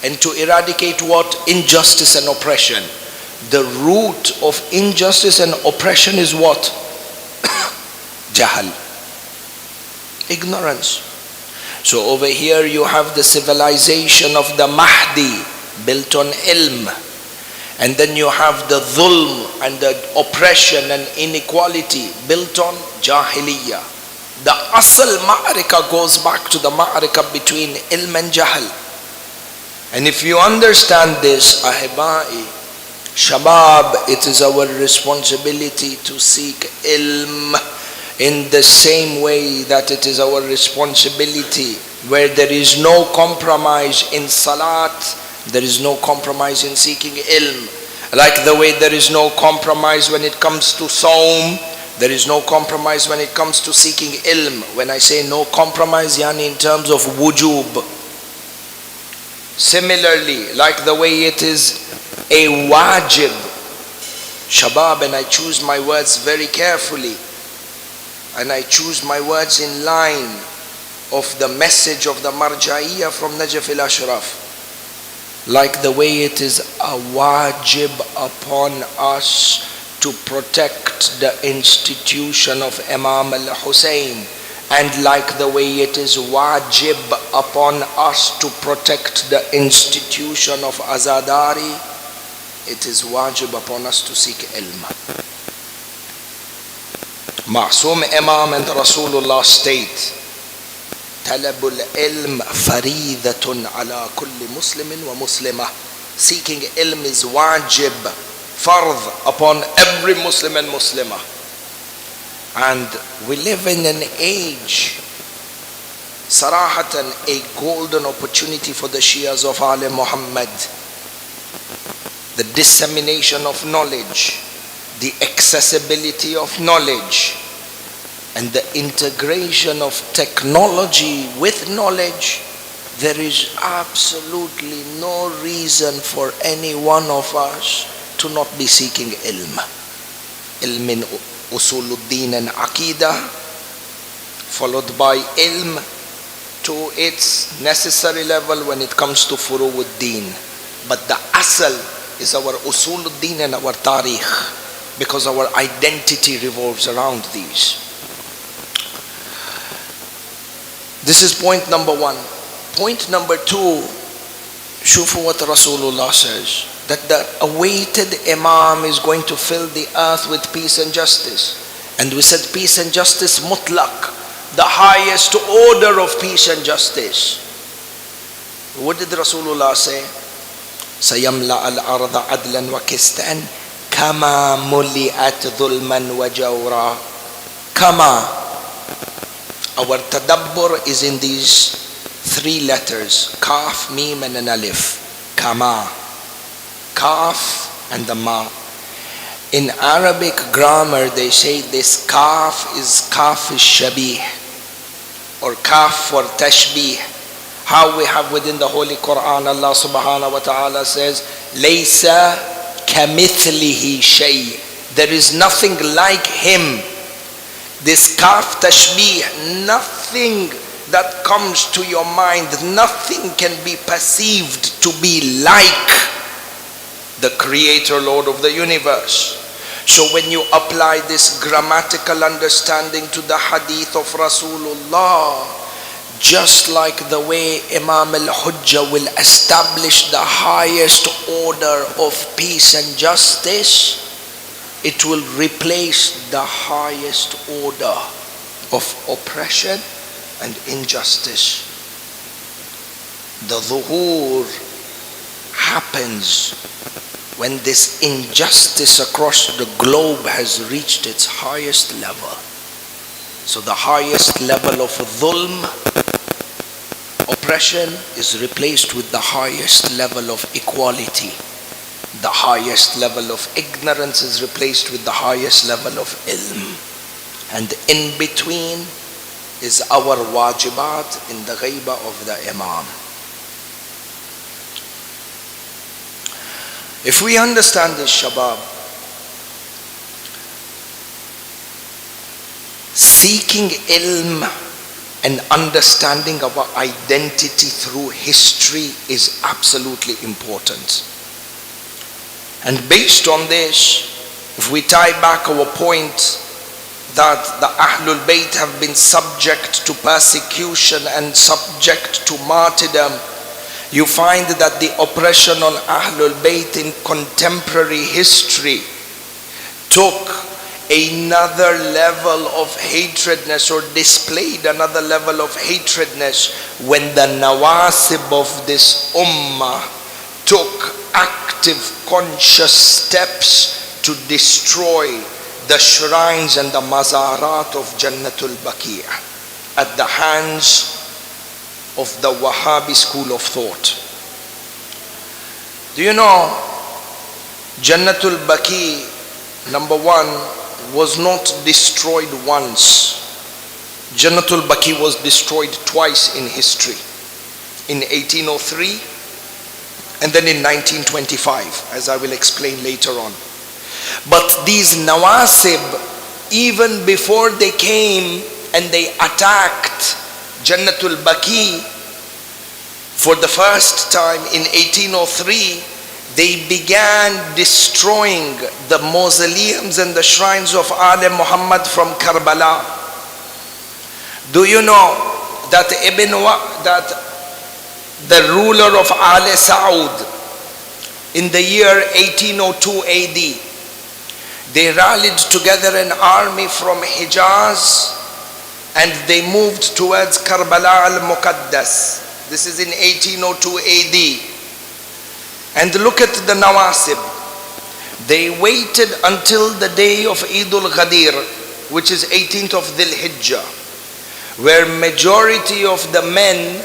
and to eradicate what? Injustice and oppression. The root of injustice and oppression is what? Jahal. Ignorance. So over here you have the civilization of the Mahdi built on ilm. And then you have the dhulm and the oppression and inequality built on jahiliyyah. The asal ma'arika goes back to the ma'arika between ilm and jahl. And if you understand this, ahibai, shabab, it is our responsibility to seek ilm in the same way that it is our responsibility where there is no compromise in salat, there is no compromise in seeking ilm. Like the way there is no compromise when it comes to saum, there is no compromise when it comes to seeking ilm. When I say no compromise, yani in terms of wujub. Similarly, like the way it is a wajib, shabab, and I choose my words very carefully, and I choose my words in line of the message of the marja'iyah from Najaf-e-Ashraf. Like the way it is a wajib upon us to protect the institution of Imam al-Hussein, and like the way it is wajib upon us to protect the institution of Azadari, it is wajib upon us to seek ilm. Ma'soom Imam and Rasulullah state, Talabul ilm faridatun ala kulli muslimin wa muslimah. Seeking ilm is wajib, fardh, upon every Muslim and Muslimah. And we live in an age, sarahatan, a golden opportunity for the Shias of Ali Muhammad. The dissemination of knowledge, the accessibility of knowledge, and the integration of technology with knowledge. There is absolutely no reason for any one of us to not be seeking ilm. Ilm in usuluddin and aqidah, followed by ilm to its necessary level when it comes to furu'uddin. But the asal is our usuluddin and our tarikh, because our identity revolves around these. This is point number one. Point number two, shufu what Rasulullah says, that the awaited Imam is going to fill the earth with peace and justice. And we said peace and justice mutlaq, the highest order of peace and justice. What did Rasulullah say? Sayamla al-arda adlan wa kistan kama muli'at dhulman wa jawra. Kama. Our tadabbur is in these three letters, kaf, mim and an alif. Kama. Kaf and the ma. In Arabic grammar they say this kaf is shabih, or kaf for tashbih. How we have within the Holy Quran, Allah subhanahu wa ta'ala says, Laysa kamithlihi shay. There is nothing like him. This kaf tashbih, nothing that comes to your mind, nothing can be perceived to be like the Creator, Lord of the universe. So when you apply this grammatical understanding to the hadith of Rasulullah, just like the way Imam al-Hujjah will establish the highest order of peace and justice, it will replace the highest order of oppression and injustice. The dhuhur happens when this injustice across the globe has reached its highest level. So the highest level of dhulm, oppression, is replaced with the highest level of equality. The highest level of ignorance is replaced with the highest level of ilm. And in between is our wajibat in the ghaibah of the Imam. If we understand this, Shabab, seeking ilm and understanding our identity through history is absolutely important. And based on this, if we tie back our point that the Ahlul Bayt have been subject to persecution and subject to martyrdom, you find that the oppression on Ahlul Bayt in contemporary history took another level of hatredness, or displayed another level of hatredness, when the nawasib of this ummah took active, conscious steps to destroy the shrines and the mazarat of al-Baqi at the hands of the Wahhabi school of thought. Do you know, al-Baqi, number one, was not destroyed once. al-Baqi was destroyed twice in history. In 1803 and then in 1925, as I will explain later on. But these nawasib, even before they came and they attacked al-Baqi for the first time in 1803, they began destroying the mausoleums and the shrines of Muhammad from Karbala. Do you know that the ruler of Saud in the year 1802 AD, they rallied together an army from Hijaz and they moved towards Karbala al-Muqaddas. This is in 1802 AD. And look at the nawasib. They waited until the day of Eid al-Ghadir, which is 18th of Dhul Hijjah, where majority of the men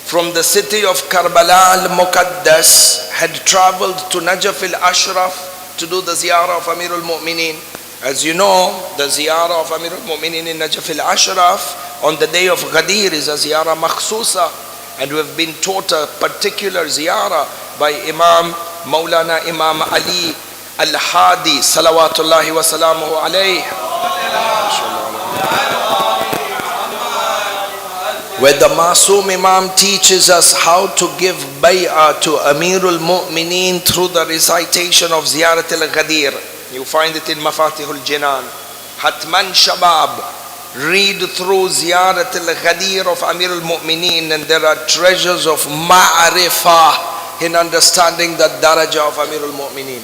from the city of Karbala al-Muqaddas had traveled to Najaf-e-Ashraf to do the ziyarah of Amir al-Mu'mineen. As you know, the ziyarah of Amir al-Mu'mineen in Najaf-e-Ashraf on the day of Ghadir is a ziyarah makhsusa. And we have been taught a particular ziyarah by Imam, Maulana Imam Ali al-Hadi, salawatullahi wa salamuhu alayhi. where the Masoom Imam teaches us how to give bay'ah to Amirul Mu'mineen through the recitation of Ziyarat al-Ghadir. You find it in Mafatihul Jinan. Hatman Shabab, read through Ziyarat al-Ghadir of Amirul Mu'mineen, and there are treasures of ma'arifah in understanding the daraja of Amirul Mu'mineen.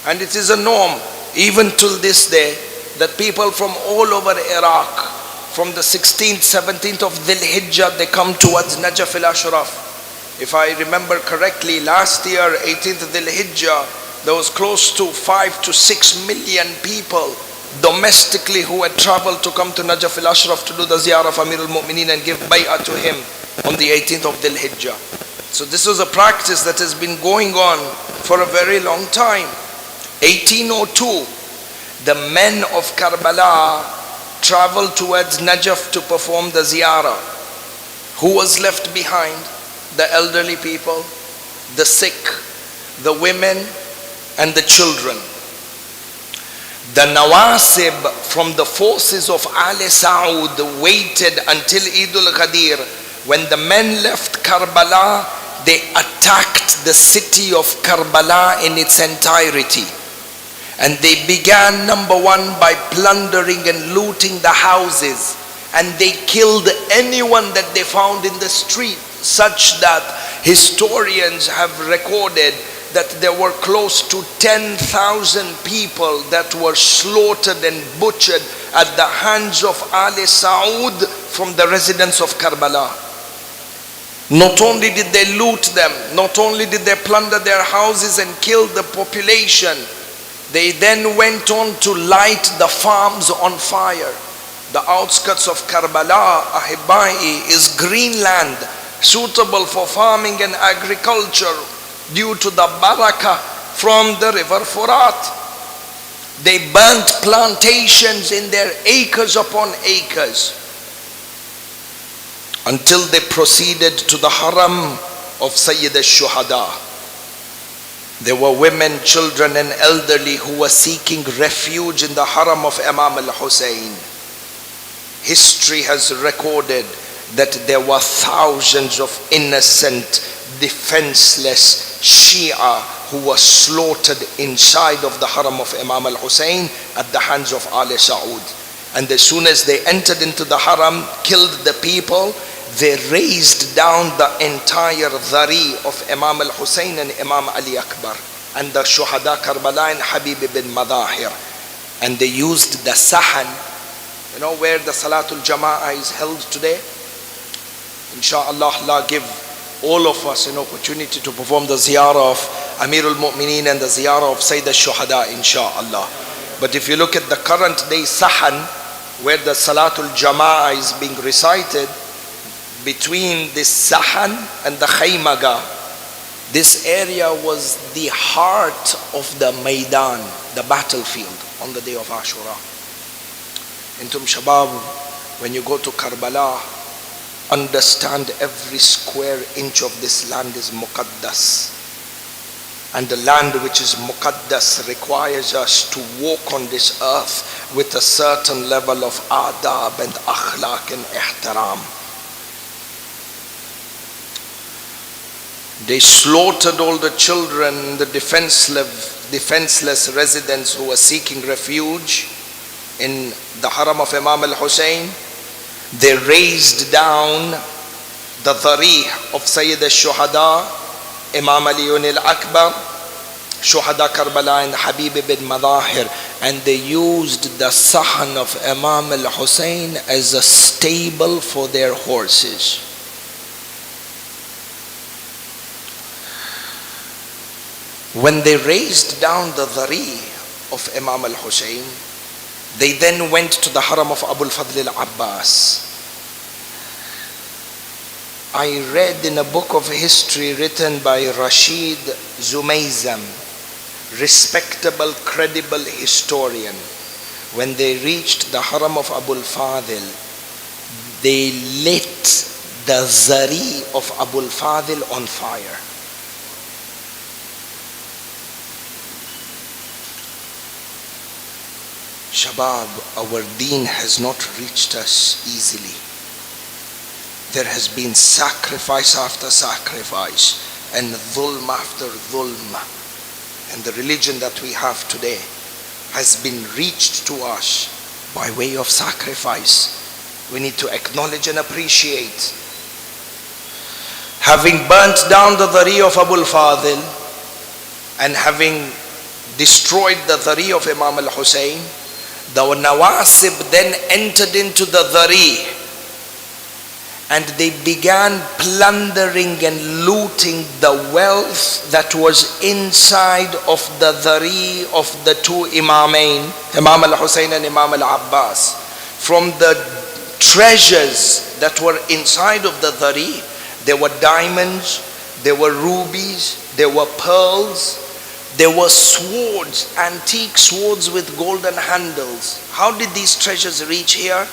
And it is a norm, even till this day, that people from all over Iraq, from the 16th, 17th of Dhul Hijjah, they come towards Najaf-e-Ashraf. If I remember correctly, last year, 18th Dhul Hijjah, there was close to 5 to 6 million people domestically who had traveled to come to Najaf-e-Ashraf to do the ziyarah of Amirul Mu'mineen and give bay'ah to him on the 18th of Dhul Hijjah. So this was a practice that has been going on for a very long time. 1802, the men of Karbala traveled towards Najaf to perform the ziyarah. Who was left behind? The elderly people, the sick, the women, and the children. The Nawasib from the forces of Ali Saud waited until Eidul Ghadir. When the men left Karbala, they attacked the city of Karbala in its entirety. And they began, number one, by plundering and looting the houses. And they killed anyone that they found in the street, such that historians have recorded that there were close to 10,000 people that were slaughtered and butchered at the hands of Ali Saud from the residents of Karbala. Not only did they loot them, not only did they plunder their houses and kill the population, they then went on to light the farms on fire. The outskirts of Karbala, Ahibai, is green land suitable for farming and agriculture due to the barakah from the river Furat. They burnt plantations in their acres upon acres until they proceeded to the haram of Sayyid al-Shuhada. There were women, children and elderly who were seeking refuge in the haram of Imam al-Hussein. History has recorded that there were thousands of innocent, defenseless Shia who were slaughtered inside of the haram of Imam al-Hussein at the hands of Ali Saud. And as soon as they entered into the haram, killed the people, they razed down the entire dhari of Imam al-Hussein and Imam Ali Akbar and the Shuhada Karbala and Habib ibn Madahir. And they used the sahan, you know, where the Salatul Jama'ah is held today. Insha'Allah, Allah give all of us an opportunity to perform the ziyarah of Amirul Mu'mineen and the ziyarah of Sayyid al-Shuhada, insha'Allah. But if you look at the current day sahan, where the Salatul Jama'ah is being recited, between this sahan and the khaymaga, this area was the heart of the Maidan, the battlefield on the day of Ashura. Intum Shabab, when you go to Karbala, understand every square inch of this land is muqaddas. And the land which is muqaddas requires us to walk on this earth with a certain level of adab and akhlaq and ihtaram. They slaughtered all the children, the defenseless residents who were seeking refuge in the haram of Imam al-Hussein. They raised down the dhari of Sayyid al-Shuhada, Imam Ali al-Akbar, Shuhada Karbala and Habib ibn Madahir, and they used the sahan of Imam al-Hussein as a stable for their horses. When they raised down the dhari of Imam al-Hussein, they then went to the haram of Abul Fadl al-Abbas. I read in a book of history written by Rashid Zumaizam, respectable, credible historian. When they reached the haram of Abul Fadl, they lit the zari of Abul Fadl on fire. Shabab, our deen has not reached us easily. there has been sacrifice after sacrifice and dhulm after dhulm. And the religion that we have today has been reached to us by way of sacrifice. We need to acknowledge and appreciate. Having burnt down the dhari of Abul Fadil and having destroyed the dhari of Imam al-Hussein, the Nawasib then entered into the dhari and they began plundering and looting the wealth that was inside of the dhari of the two Imamain, Imam al-Hussein and Imam al-Abbas. From the treasures that were inside of the dhari, there were diamonds, there were rubies, there were pearls, there were swords, antique swords with golden handles. How did these treasures reach here?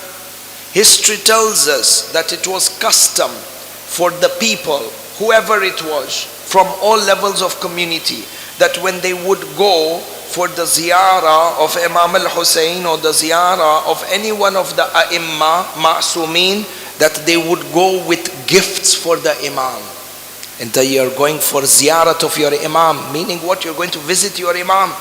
History tells us that it was custom for the people, whoever it was, from all levels of community, that when they would go for the ziyarah of Imam al-Hussein or the ziyarah of any one of the A'immah, Ma'sumin, that they would go with gifts for the Imam. And you're going for ziyarat of your Imam, meaning what? You're going to visit your Imam.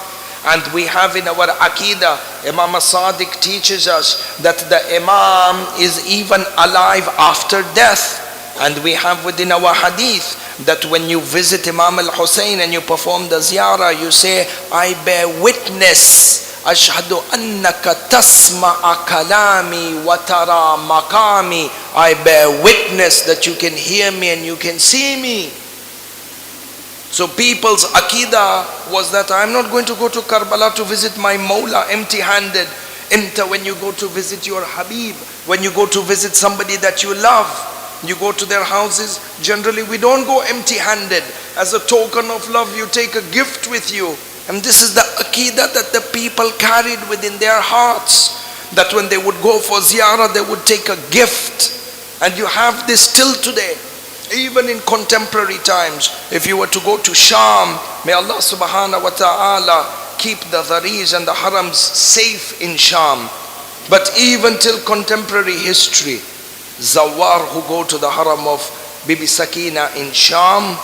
And we have in our Aqidah, Imam Sadiq teaches us that the Imam is even alive after death. And we have within our hadith that when you visit Imam al-Hussein and you perform the ziyarah, you say, I bear witness, Ashhadu annaka tasma'a kalami wa tara maqami. I bear witness that you can hear me and you can see me. So people's Aqidah was that I'm not going to go to Karbala to visit my Mawla empty-handed. Enter when you go to visit your Habib, when you go to visit somebody that you love. You go to their houses, generally we don't go empty-handed. As a token of love, you take a gift with you. And this is the Aqidah that the people carried within their hearts. That when they would go for ziyarah, they would take a gift. And you have this till today. Even in contemporary times, if you were to go to Sham, may Allah subhanahu wa ta'ala keep the dharis and the harams safe in Sham. But even till contemporary history, Zawar who go to the haram of Bibi Sakina in Sham,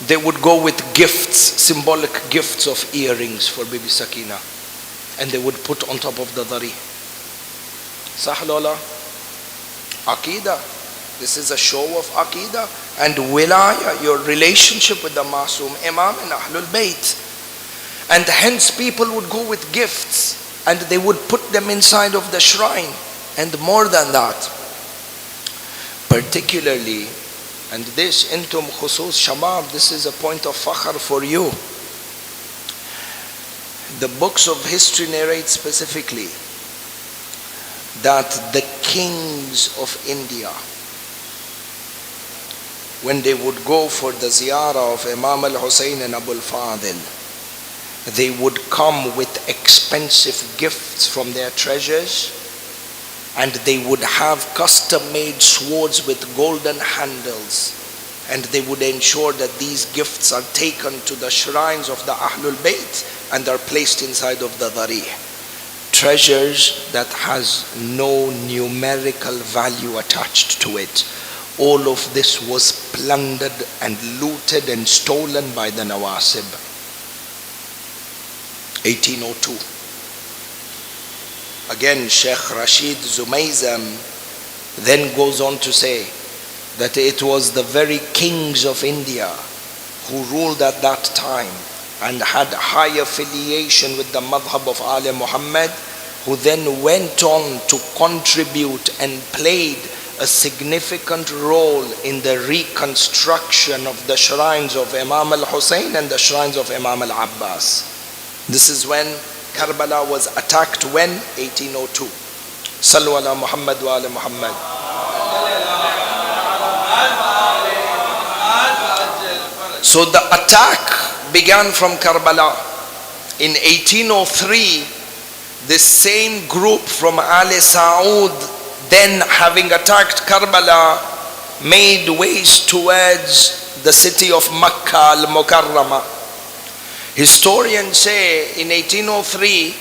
they would go with gifts, symbolic gifts of earrings for Bibi Sakina. And they would put on top of the dhari. Sahlola, Aqidah. This is a show of Aqidah and Wilaya, your relationship with the Masum Imam and Ahlul Bayt. And hence people would go with gifts and they would put them inside of the shrine. And more than that, particularly, and this intum khusus shabab, this is a point of fakhr for you. The books of history narrate specifically that the kings of India, when they would go for the ziyarah of Imam al-Hussein and Abul Fadil, they would come with expensive gifts from their treasures, and they would have custom-made swords with golden handles, and they would ensure that these gifts are taken to the shrines of the Ahlul Bayt and are placed inside of the dhari. Treasures that has no numerical value attached to it. All of this was plundered and looted and stolen by the Nawasib. 1802. Again, Sheikh Rashid Zumaizam then goes on to say that it was the very kings of India who ruled at that time and had high affiliation with the madhab of Ali Muhammad, who then went on to contribute and played a significant role in the reconstruction of the shrines of Imam al-Hussein and the shrines of Imam al-Abbas. This is when Karbala was attacked, when? 1802. Sallu ala Muhammad wa ala Muhammad. So the attack began from Karbala. In 1803, this same group from Ali Saud, then having attacked Karbala, made ways towards the city of Makkah al-Mukarramah. Historians say in 1803,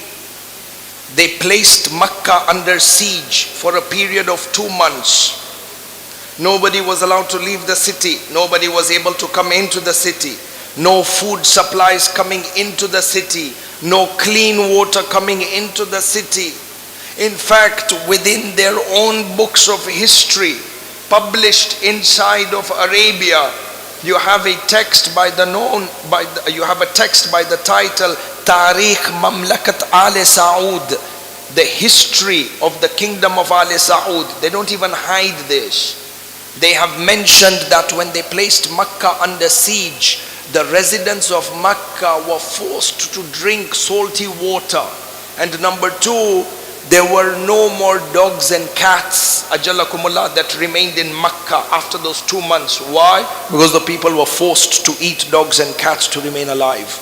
they placed Makkah under siege for a period of 2 months. Nobody was allowed to leave the city. Nobody was able to come into the city. No food supplies coming into the city. No clean water coming into the city. In fact, within their own books of history, published inside of Arabia, you have a text by the title Tarikh Mamlakat Al Saud, the history of the kingdom of Al Saud. They don't even hide this. They have mentioned that when they placed Makkah under siege, the residents of Makkah were forced to drink salty water. And number two, there were no more dogs and cats, ajalakumullah, that remained in Makkah after those 2 months. Why? Because the people were forced to eat dogs and cats to remain alive.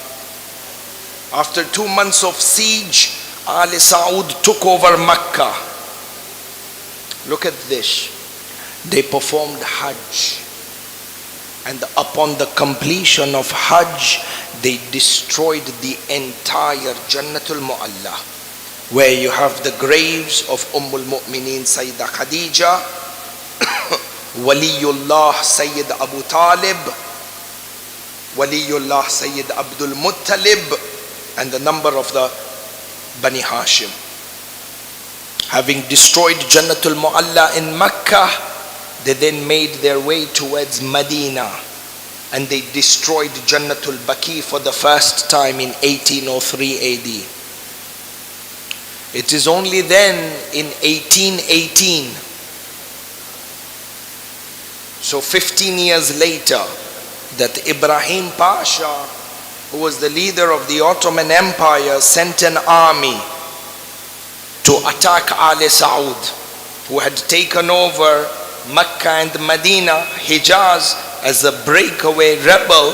After 2 months of siege, Al Saud took over Makkah. Look at this. They performed Hajj. And upon the completion of Hajj, they destroyed the entire Jannatul Mu'alla, where you have the graves of Ummul Mu'mineen Sayyidah Khadija, Waliullah Sayyid Abu Talib, Waliullah Sayyid Abdul Muttalib, and the number of the Bani Hashim. Having destroyed Jannatul Mu'alla in Makkah, they then made their way towards Medina, and they destroyed Jannatul Baqi for the first time in 1803 AD. It is only then in 1818, so 15 years later, that Ibrahim Pasha, who was the leader of the Ottoman Empire, sent an army to attack Al Saud, who had taken over Mecca and Medina, Hijaz, as a breakaway rebel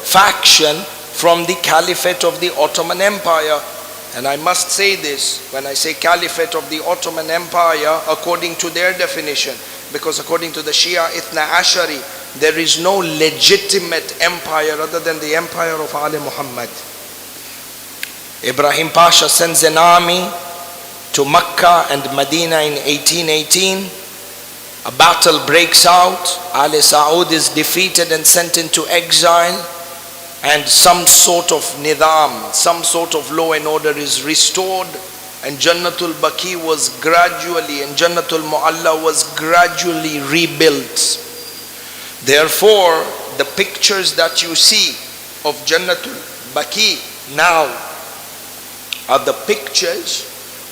faction from the Caliphate of the Ottoman Empire. And I must say this, when I say Caliphate of the Ottoman Empire, according to their definition, because according to the Shia India, there is no legitimate empire other than the empire of Ali Muhammad. Ibrahim Pasha sends an army to Mecca and Medina in 1818. A battle breaks out. Al Saud is defeated and sent into exile, and some sort of nidam, some sort of law and order is restored, and Jannatul Baqi was gradually, and Jannatul Mu'alla was gradually rebuilt. Therefore, the pictures that you see of Jannatul Baqi now are the pictures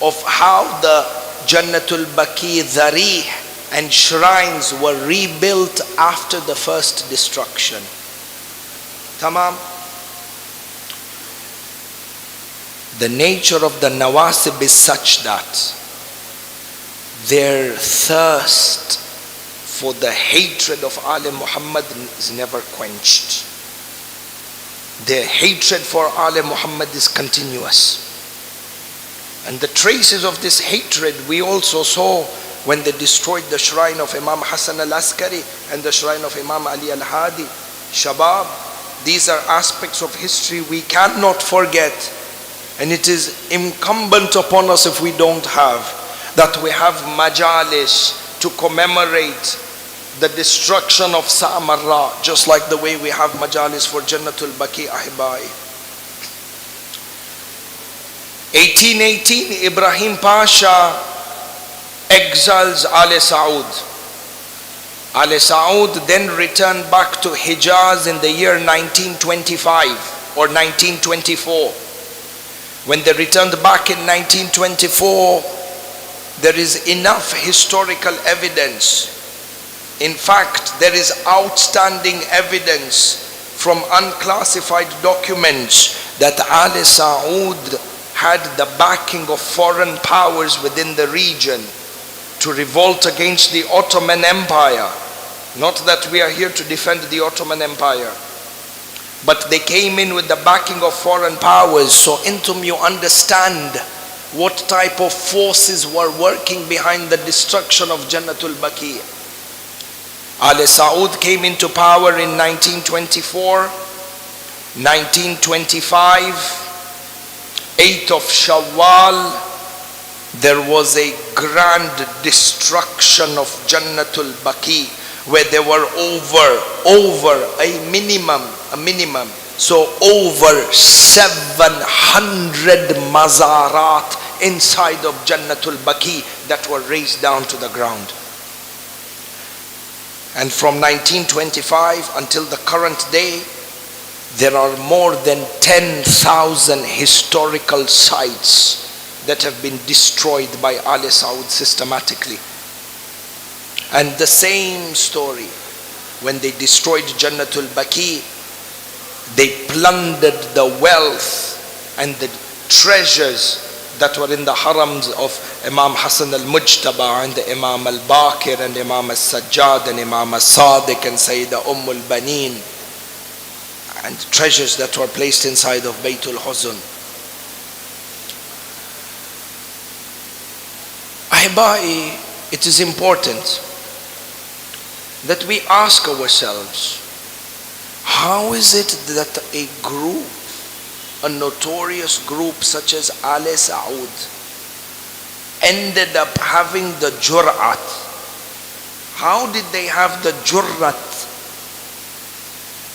of how the Jannatul Baqi Dharih and shrines were rebuilt after the first destruction. Tamam. The nature of the Nawasib is such that their thirst for the hatred of Ali Muhammad is never quenched. Their hatred for Ali Muhammad is continuous. And the traces of this hatred we also saw when they destroyed the shrine of Imam Hassan al-Askari and the shrine of Imam Ali al-Hadi. Shabab, these are aspects of history we cannot forget, and it is incumbent upon us, if we don't have, that we have majalis to commemorate the destruction of Samarra, just like the way we have majalis for Jannatul Baqi Ahibai. 1818, Ibrahim Pasha exiles Al Saud. Al Saud then returned back to Hijaz in the year 1925 or 1924. When they returned back in 1924, there is enough historical evidence. In fact, there is outstanding evidence from unclassified documents that Al Saud had the backing of foreign powers within the region to revolt against the Ottoman Empire. Not that we are here to defend the Ottoman Empire, but they came in with the backing of foreign powers. So intum, you understand what type of forces were working behind the destruction of Jannatul Baqi. Al Saud came into power in 1924, 1925, 8th of Shawwal, there was a grand destruction of Jannatul Baqi, where there were over a minimum, so over 700 mazarat inside of Jannatul Baqi that were raised down to the ground. And from 1925 until the current day, there are more than 10,000 historical sites that have been destroyed by Al Saud systematically. And the same story, when they destroyed Jannatul Baqi, they plundered the wealth and the treasures that were in the harams of Imam Hassan al-Mujtaba and Imam al-Baqir and Imam al-Sajjad and Imam al-Sadiq and Sayyidah al-Banin, and treasures that were placed inside of Baytul Huzn. Ahibai, it is important that we ask ourselves, how is it that a group, a notorious group such as Al Saud, ended up having the jur'at? How did they have the jur'at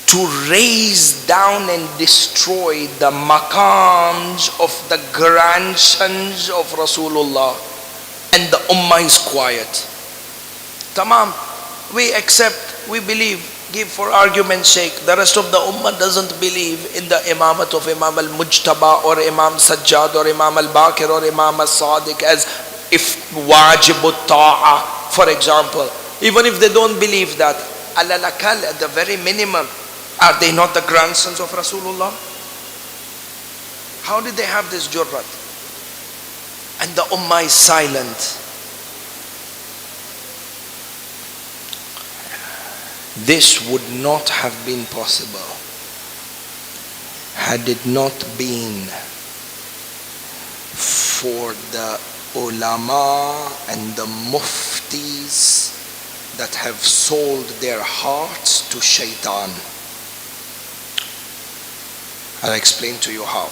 to raise down and destroy the maqams of the grandsons of Rasulullah, and the ummah is quiet? Tamam, we accept, we believe, give for argument's sake. The rest of the ummah doesn't believe in the imamat of Imam al-Mujtaba or Imam Sajjad or Imam al-Baqir or Imam al-Sadiq as if wajibut ta'a, for example. Even if they don't believe that, alalakal, at the very minimum, are they not the grandsons of Rasulullah? How did they have this jurrat? And the ummah is silent. This would not have been possible had it not been for the ulama and the muftis that have sold their hearts to shaitan. I'll explain to you how.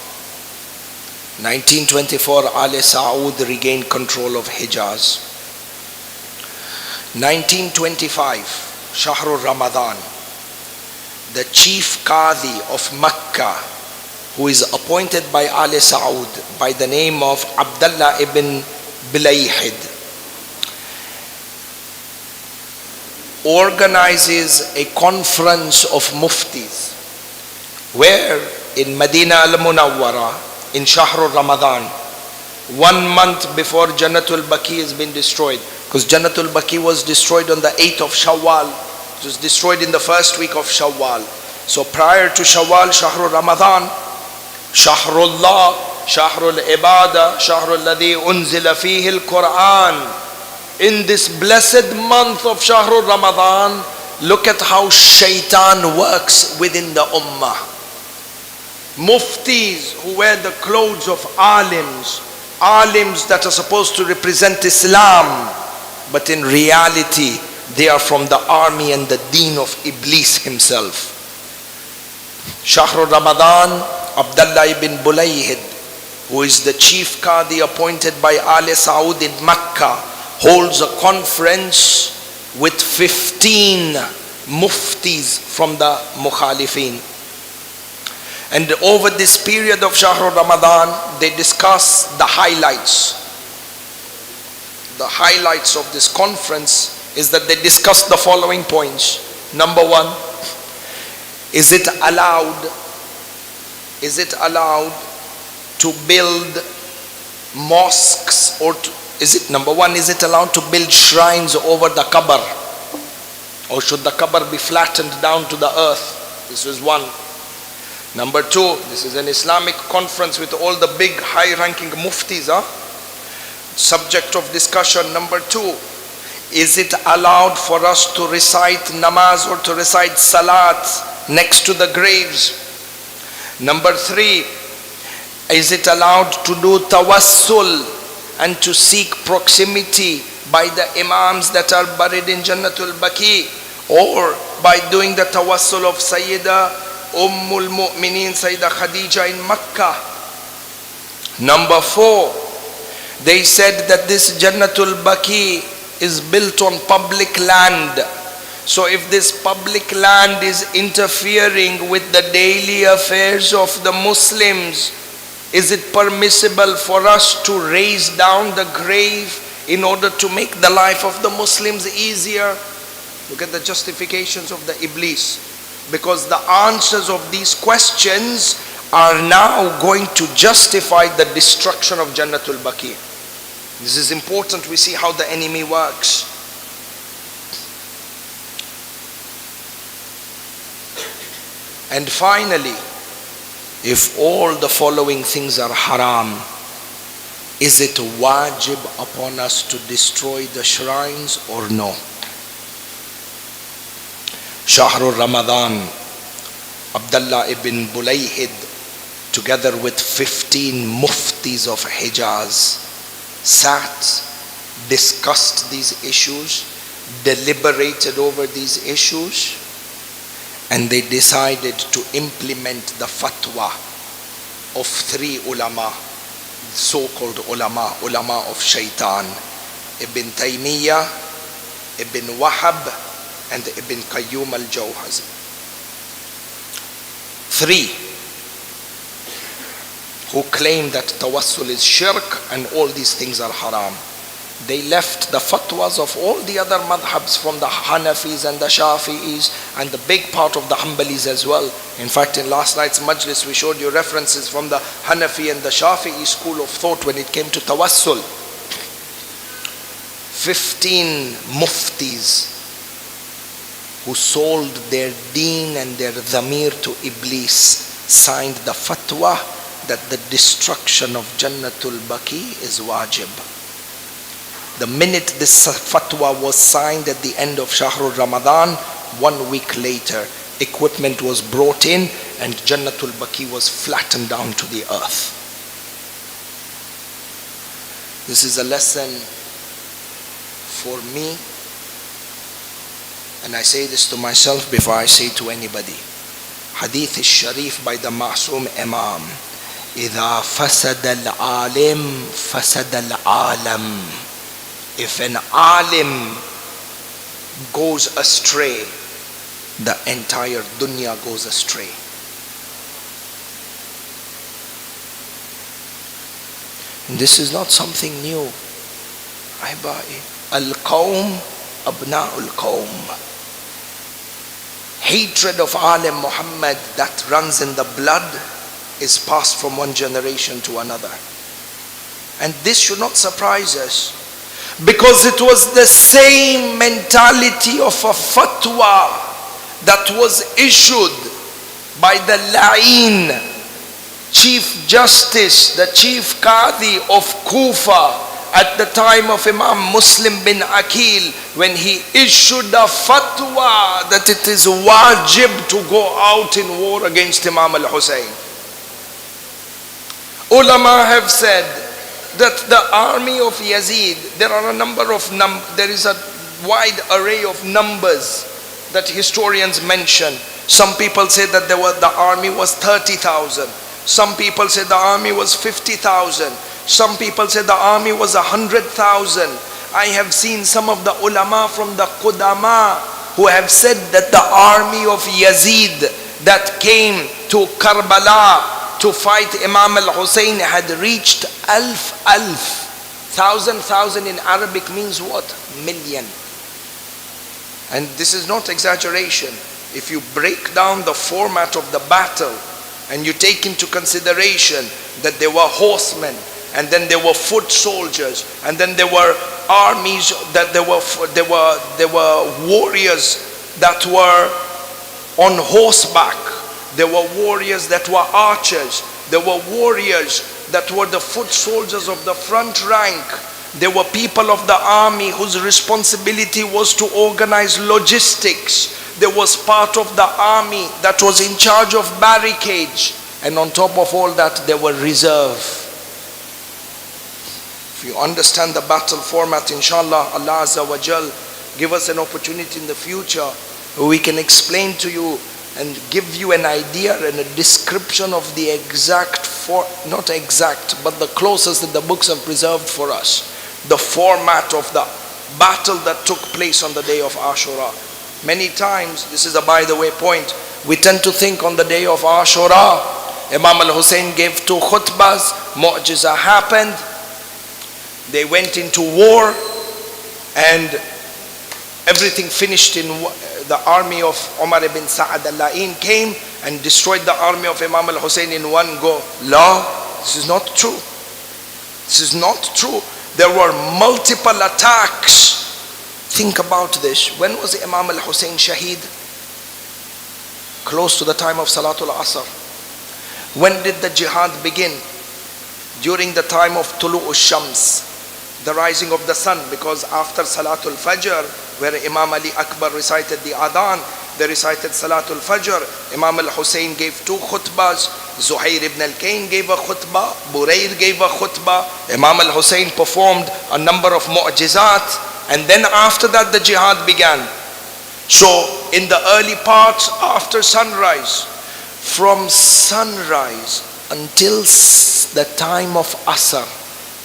1924, Al Saud regained control of Hijaz. 1925, Shahrul Ramadan, the chief Qadi of Mecca, who is appointed by Al Saud by the name of Abdullah ibn Bilayhid, organizes a conference of muftis, where in Medina al-Munawwara, in Shahrul Ramadan, 1 month before Jannatul Baqi has been destroyed, because Jannatul Baqi was destroyed on the 8th of Shawwal. It was destroyed in the first week of Shawwal. So prior to Shawwal, Shahrul Ramadan, Shahrullah, Shahrul Ibadah, Shahrul Ladhi Unzila Fihi al-Quran. In this blessed month of Shahrul Ramadan, look at how shaitan works within the ummah. Muftis who wear the clothes of alims, alims that are supposed to represent Islam, but in reality they are from the army and the deen of Iblis himself. Shahrul Ramadan, Abdullah ibn Bulayhid, who is the chief Qadi appointed by Al Saud in Mecca, holds a conference with 15 muftis from the Mukhalifin. And over this period of Shahrul Ramadan, they discuss the highlights. The highlights of this conference is that they discuss the following points. Number one, is it allowed to build mosques, or is it allowed to build shrines over the qabr, or should the qabr be flattened down to the earth? This is one. Number two, this is an Islamic conference with all the big high-ranking muftis. Subject of discussion. Number two, is it allowed for us to recite namaz or to recite salat next to the graves? Number three, is it allowed to do tawassul and to seek proximity by the imams that are buried in Jannatul Baqi, or by doing the tawassul of Sayyidah Ummul Mu'mineen Sayyidah Khadija in Makkah? Number four, they said that this Jannatul Baqi is built on public land. So if this public land is interfering with the daily affairs of the Muslims, is it permissible for us to raise down the grave in order to make the life of the Muslims easier? Look at the justifications of the Iblis. Because the answers of these questions are now going to justify the destruction of Jannatul Baqi. This is important. We see how the enemy works. And finally, if all the following things are haram, is it wajib upon us to destroy the shrines or no? Shahrul Ramadan, Abdullah ibn Bulayhid, together with 15 muftis of Hijaz, sat, discussed these issues, deliberated over these issues, and they decided to implement the fatwa of 3 ulama, so-called ulama of shaitan, Ibn Taymiyyah, Ibn Wahab, and Ibn Qayyum al-Jawhazi. 3 who claim that tawassul is shirk and all these things are haram. They left the fatwas of all the other madhabs, from the Hanafis and the Shafi'is and the big part of the Hanbalis as well. In fact, in last night's Majlis, we showed you references from the Hanafi and the Shafi'i school of thought when it came to tawassul. 15 muftis who sold their deen and their dhamir to Iblis signed the fatwa that the destruction of Jannatul Baqi is wajib. The minute this fatwa was signed at the end of Shahrul Ramadan, 1 week later, equipment was brought in and Jannatul Baqi was flattened down to the earth. This is a lesson for me, and I say this to myself before I say to anybody. Hadith is Sharif by the Ma'soom Imam. إِذَا فَسَدَ الْعَالِمْ فَسَدَ الْعَالَمْ. If an alim goes astray, the entire dunya goes astray. And this is not something new. Al-Qawm Abna'ul Qawm. Hatred of Alim Muhammad that runs in the blood is passed from one generation to another. And this should not surprise us, because it was the same mentality of a fatwa that was issued by the La'in, Chief Justice, the Chief Qadi of Kufa at the time of Imam Muslim bin Aqil, when he issued a fatwa that it is wajib to go out in war against Imam al-Hussein. Ulama have said that the army of Yazid, there are a number of there is a wide array of numbers that historians mention. Some people say that the army was 30,000. Some people say the army was 50,000. Some people say the army was 100,000. I have seen some of the ulama from the Qudama who have said that the army of Yazid that came to Karbala to fight Imam al-Hussein had reached alf. Thousand in Arabic means what? Million. And this is not exaggeration. If you break down the format of the battle and you take into consideration that there were horsemen, and then there were foot soldiers, and then there were armies, that there were warriors that were on horseback. There were warriors that were archers. There were warriors that were the foot soldiers of the front rank. There were people of the army whose responsibility was to organize logistics. There was part of the army that was in charge of barricades. And on top of all that, there were reserve. If you understand the battle format, inshallah, Allah Azza wa Jal give us an opportunity in the future where we can explain to you and give you an idea and a description of the not exact, but the closest that the books have preserved for us, the format of the battle that took place on the day of Ashura. Many times, this is a by the way point, we tend to think on the day of Ashura, Imam al-Hussein gave 2 khutbahs, mu'jiza happened, they went into war, and everything finished in the army of Umar ibn Sa'ad al-La'in came and destroyed the army of Imam al-Hussein in one go. La, this is not true. This is not true. There were multiple attacks. Think about this. When was Imam al-Hussein shaheed? Close to the time of Salatul Asr. When did the jihad begin? During the time of Tulu'u Shams, the rising of the sun, because after Salatul Fajr, where Imam Ali Akbar recited the Adhan, they recited Salatul Fajr. Imam al-Hussein gave 2 khutbahs, Zuhair ibn al-Kain gave a khutbah, Burair gave a khutbah, Imam al-Hussein performed a number of mu'jizat, and then after that the jihad began. So in the early parts after sunrise, from sunrise until the time of Asr,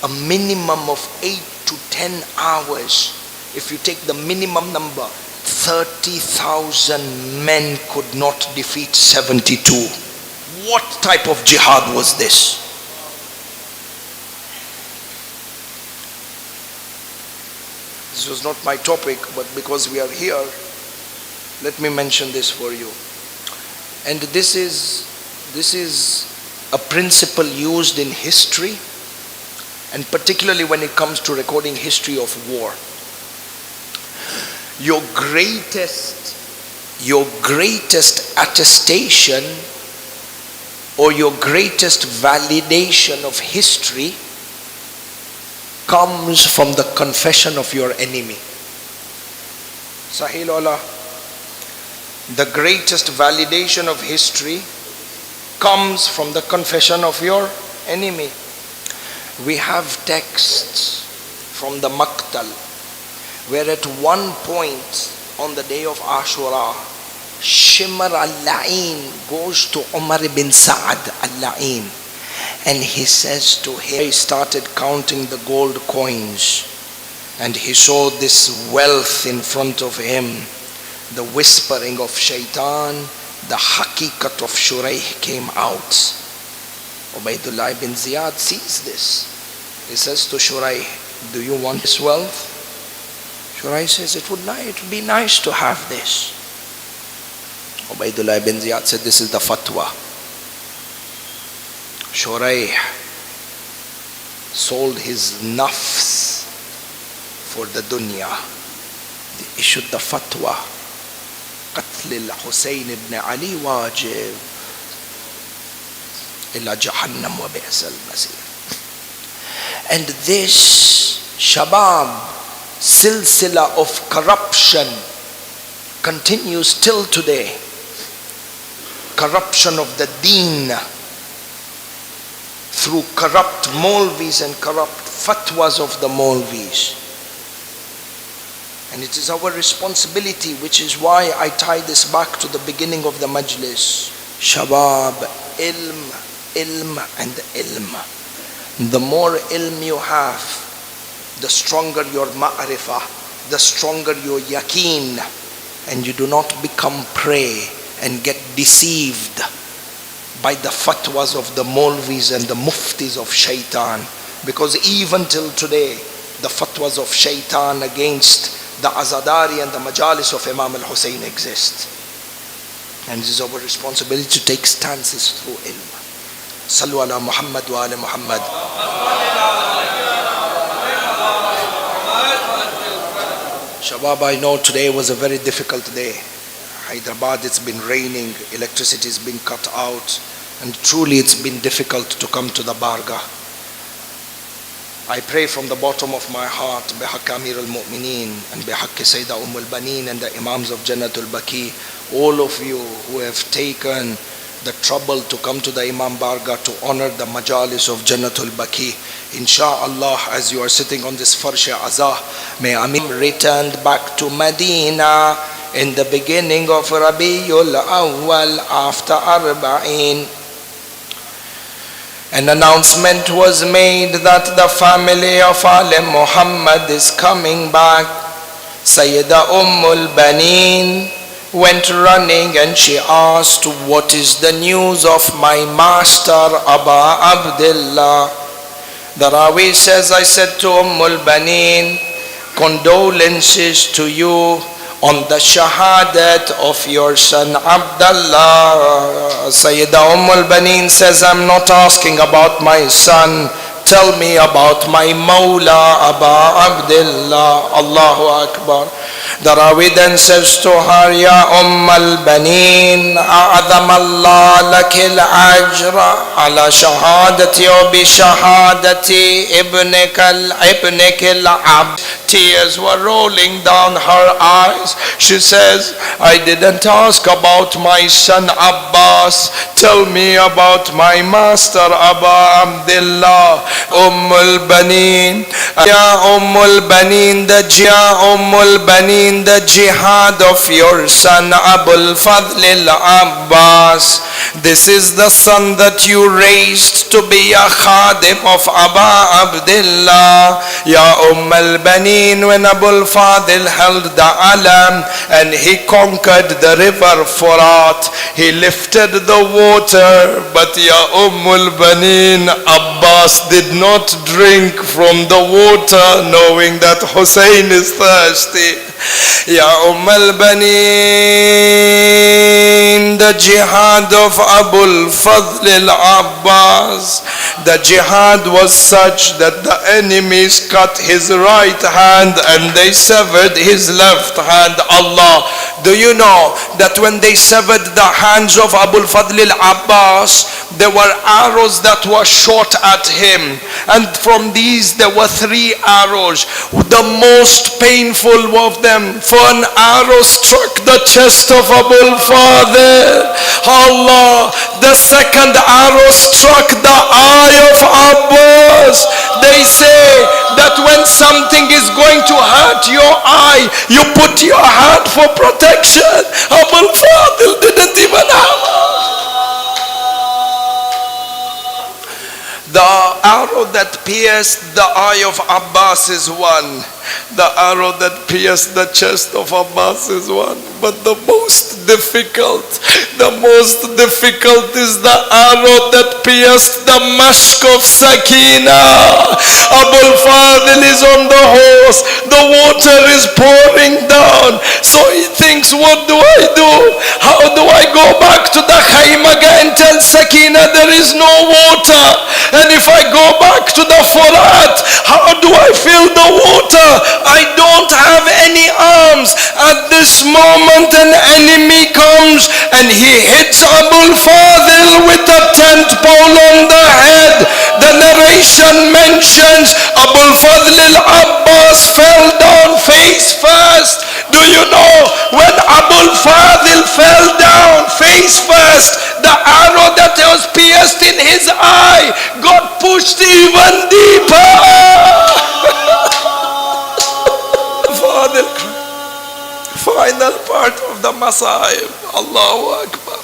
a minimum of 8 to 10 hours. If you take the minimum number, 30,000 men could not defeat 72. What type of jihad was this? This was not my topic, but because we are here, let me mention this for you. And this is a principle used in history, and particularly when it comes to recording history of war. Your greatest attestation or your greatest validation of history comes from the confession of your enemy. Sahil Allah. The greatest validation of history comes from the confession of your enemy. We have texts from the Maqtal, where at one point on the day of Ashura, Shimr al-La'in goes to Umar ibn Sa'ad al-La'in, and he says to him, he started counting the gold coins, and he saw this wealth in front of him. The whispering of shaitan, the haqiqat of Shuraih came out. Ubaidullah ibn Ziyad sees this. He says to Shuraih, do you want this wealth? Shuraih says, it would be nice to have this. Ubaidullah ibn Ziyad said, this is the fatwa. Shuraih sold his nafs for the dunya. They issued the fatwa. قتل الحسين بن علي واجب إلى جهنم وبئس المصير. And this shabab silsila of corruption continues till today. Corruption of the deen through corrupt Maulvis and corrupt fatwas of the Maulvis. And it is our responsibility, which is why I tie this back to the beginning of the Majlis. Shabab, ilm and ilm. The more ilm you have, the stronger your ma'rifah, the stronger your yaqeen, and you do not become prey and get deceived by the fatwas of the Maulvis and the muftis of shaitan. Because even till today, the fatwas of shaitan against the Azadari and the Majalis of Imam al-Hussein exist. And it is our responsibility to take stances through ilm. Sallu ala Muhammad wa ala Muhammad. Shabab, I know today was a very difficult day. Hyderabad, it's been raining, electricity has been cut out, and truly it's been difficult to come to the Bargah. I pray from the bottom of my heart, bihaq Amir al-Mu'mineen and bihaq Sayyidah al-Baneen and the Imams of Jannat al-Baqi, all of you who have taken the trouble to come to the Imam Bargah to honor the Majalis of Jannat al-Baqi. Insha'Allah, as you are sitting on this Farsha Azah, may Amir returned back to Medina in the beginning of Rabiul Awwal after Arba'in. An announcement was made that the family of Muhammad is coming back. Sayyida al-Baneen went running and she asked, what is the news of my master Aba Abdullah? The Rawi says, I said to al-Baneen, condolences to you on the shahadat of your son Abdullah. Sayyida al-Baneen says, I'm not asking about my son. Tell me about my Mawla Aba Abdullah. Allahu Akbar. The Rawi then says to her, Ya al-Baneen, a'adham Allah lakil ajra ala shahadati wa bi shahadati ibnikil abd. Tears were rolling down her eyes. She says, I didn't ask about my son Abbas. Tell me about my master Aba Abdullah. al-Baneen, Ya al-Baneen, the jihad of your son Abul Fadl al-Abbas. This is the son that you raised to be a khadim of Aba Abdullah. Ya al-Baneen, when Abul Fadl held the alam and he conquered the river Furat, he lifted the water, but Ya al-Baneen, Abbas did not drink from the water knowing that Hussein is thirsty. Ya al-Baneen, the jihad of Abul Fadl al-Abbas, the jihad was such that the enemies cut his right hand and they severed his left hand. Allah, do you know that when they severed the hands of Abul Fadl al-Abbas, there were arrows that were shot at him, and from these there were 3 arrows. The most painful of them, for an arrow struck the chest of Abul Fadl. Allah, the second arrow struck the eye of Abbas. They say that when something is going to hurt your eye, you put your hand for protection. Abul Fadl didn't even have. The arrow that pierced the eye of Abbas is one. The arrow that pierced the chest of Abbas is one. But the most difficult is the arrow that pierced the mashk of Sakina. Abul Fadl is on the horse. The water is pouring down. So he thinks, what do I do? How do I go back to the Khaymaga and tell Sakina there is no water? And if I go back to the Furat, how do I fill the water? I don't have any arms. At this moment an enemy comes and he hits Abul Fadl with a tent pole on the head. The narration mentions Abul Fadl al-Abbas fell down face first. Do you know when Abul Fadl fell down face first, the arrow that was pierced in his eye got pushed even deeper. Final part of the Masa'ib. Allahu Akbar.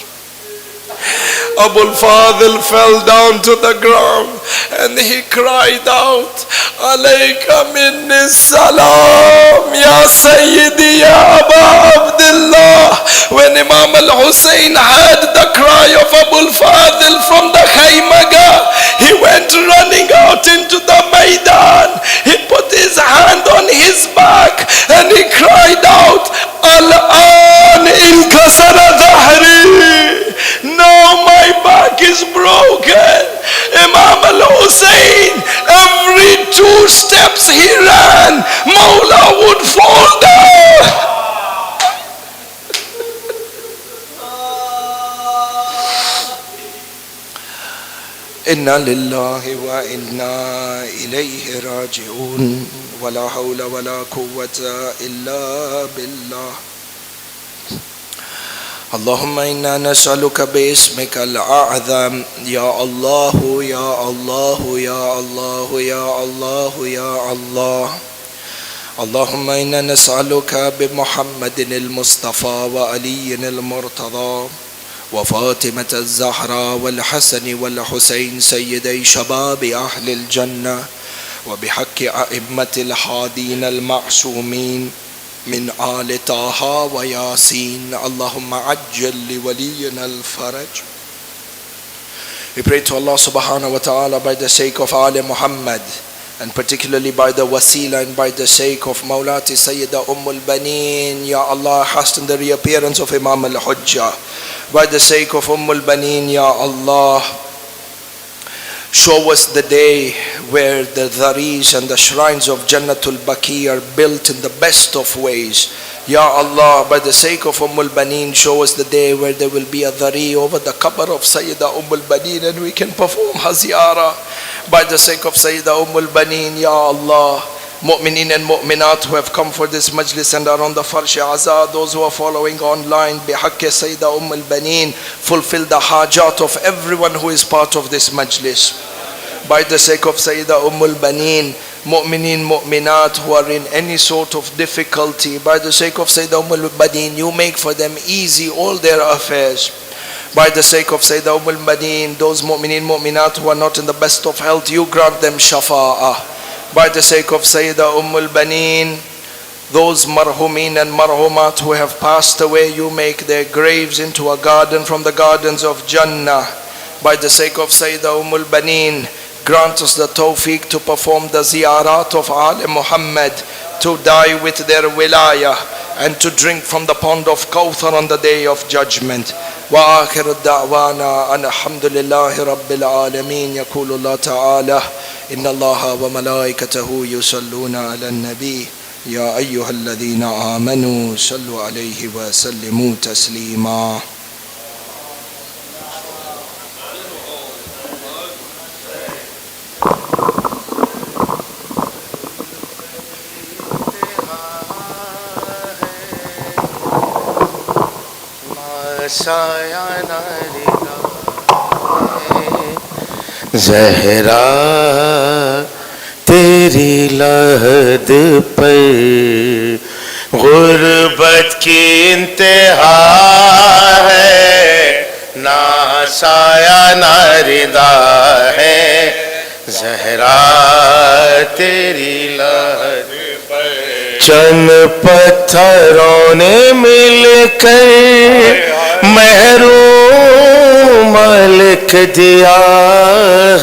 Abul Fadl fell down to the ground and he cried out, Alayka minni salam, Ya Sayyidi, Ya Aba Abdullah. When Imam al-Hussein heard the cry of Abul Fadl from the Khaymaga, he went running out into the Maidan. He put his hand on his back and he cried out, Al-an inkasara dhahri. Now my back is broken. Imam al-Hussein, every 2 steps he ran, Mawla would fall down. Inna lillahi wa inna ilayhi raji'un. Wa la hawla wa la quwwata illa billah. اللهم إنا نسألك باسمك الأعظم يا الله يا الله يا الله يا الله يا الله. اللهم إنا نسألك بمحمد المصطفى وعلي المرتضى وفاطمة الزهراء والحسن والحسين سيدي شباب أهل الجنة وبحق أئمة الهادين المعصومين من آل طه وياسين اللهم عجل لولينا الفرج. We pray to Allah subhanahu wa ta'ala by the sake of Ali Muhammad, and particularly by the wasila and by the sake of Mawlati Sayyida Baneen. Ya Allah, hasten the reappearance of Imam al-Hujjah. By the sake of Baneen, Ya Allah, show us the day where the dharis and the shrines of Jannat al-Baqi are built in the best of ways. Ya Allah, by the sake of Baneen, show us the day where there will be a dhari over the qabr of Sayyida Baneen and we can perform haziyara. By the sake of Sayyida Baneen, Ya Allah, mu'mineen and mu'minat who have come for this majlis and are on the farsh azad, those who are following online, bihaqqi Sayyida Baneen, fulfill the hajat of everyone who is part of this majlis. By the sake of Sayyida Baneen, mu'mineen, mu'minat who are in any sort of difficulty, by the sake of Sayyida Baneen, you make for them easy all their affairs. By the sake of Sayyida Baneen, those mu'mineen, mu'minat who are not in the best of health, you grant them shafa'ah. By the sake of Sayyida Baneen, those marhumin and marhumat who have passed away, you make their graves into a garden from the gardens of Jannah. By the sake of Sayyida Baneen, grant us the tawfiq to perform the ziyarat of Ali Muhammad, to die with their wilayah and to drink from the pond of Kawthar on the day of judgment. Wa akhiru da'wana alhamdulillahi rabbil alameen. Yaqulu Allah ta'ala, inna Allaha wa malaikatahu yusalluna ala nabi ya ayyuhalladhina amanu sallu alayhi wa sallimu taslima. Zahra तेरी लहद पर गुर्बत की इंतहा है, ना साया ना रिदा है। ज़हरा तेरी लहद पर चंद पत्थरों ने मिलकर महरूम लिख दिया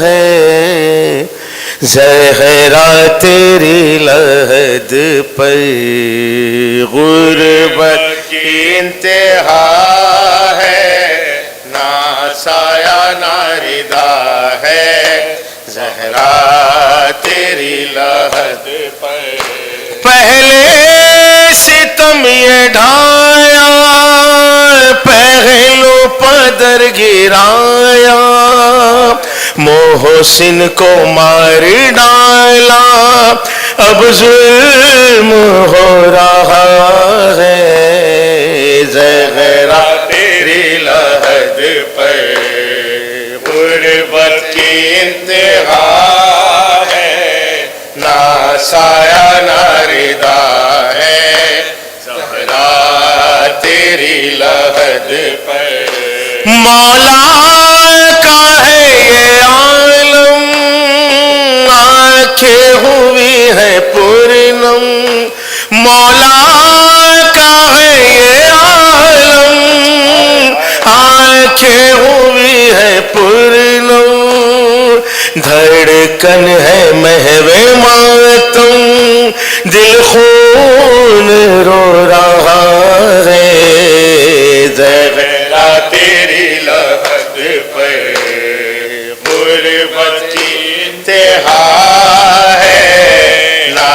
है। ज़हरा तेरी लहद पर गुर्बत की इंतहा है, ना साया ना रिदा है। ज़हरा तेरी लहद पर पहले सितम ये ढाया, पहलू पदर गिराया, मोहसिन को मार डाला, अब जुल्म हो रहा है। ज़हरा तेरी लहद पर गुर्बत की इंतहा है, ना साया ना रिदा है। ज़हरा तेरी लहद पर मौला का है ये आलम, आंखें हुई है पूर्णम। मौला का है ये आलम, आंखें हुई है पूर्णम। धड़कन है महवे मातम, दिल खून रो रहा है। ज़हरा तेरी लहद पर गुर्बत की इंतहा है, ना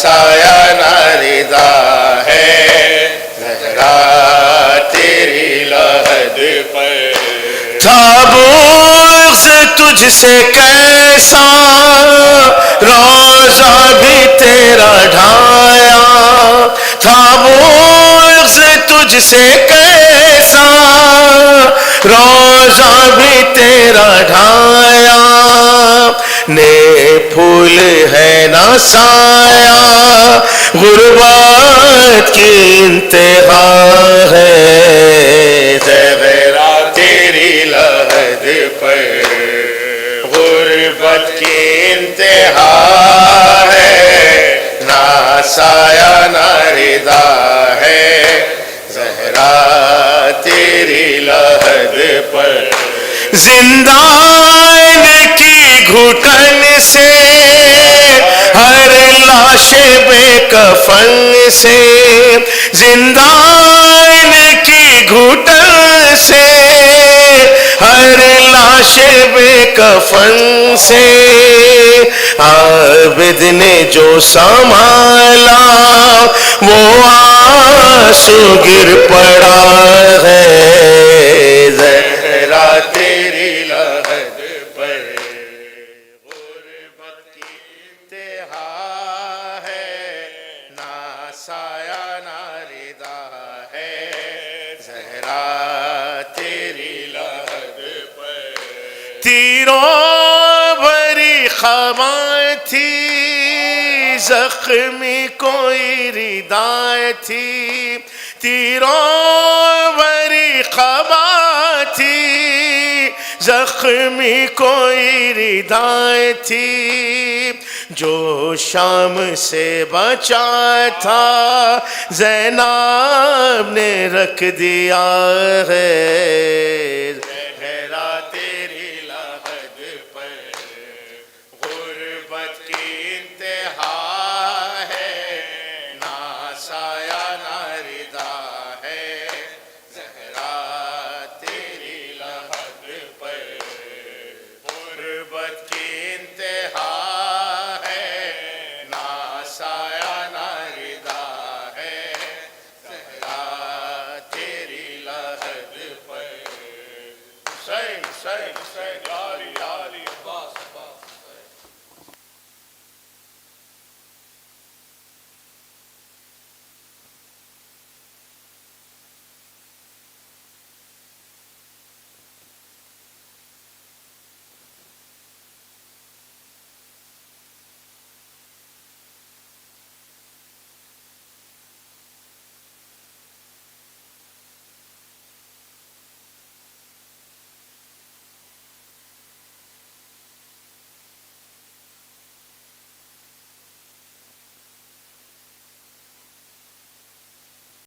साया ना रिदा है। ज़हरा तेरी लहद पर था बुग़्ज़ तुझसे कैसा, रोज़ा भी तेरा ढाया। था बुग़्ज़ तुझसे कैसा, रोज़ा भी तेरा ढाया। ने फूल है ना साया, गुर्बत की इंतहा है। ज़हरा तेरी लहद पर गुर्बत की इंतहा है, ना साया ना रिदा है ज़हरा तेरी लहद पर। जिंदान की घुटन से हर लाश बेकफन से, जिंदान की घुटन से हर लाश बेकफन से, आबिद ने जो संभाला वो आंसू गिर पड़ा है ज़हरा तेरी लहद पर। गुरबत की इंतहा है ना साया ना रिदा है ज़हरा तेरी लहद पर। तीरों भरी खबर थी जख्मी कोई रिदाय थी, तीरों भरी खबर थी जख्मी कोई रिदाय थी। जो शाम से बचा था ज़ैनब ने रख दिया है ज़हरा तेरी लहद पर। गुरबत की इंतहा है ना साया ना रिदा है ज़हरा तेरी लहद पर। गुरबत की इंतहा है ना साया ना रिदा है ज़हरा तेरी लहद पर। सैन सैन सैन यारी यारी अब्बास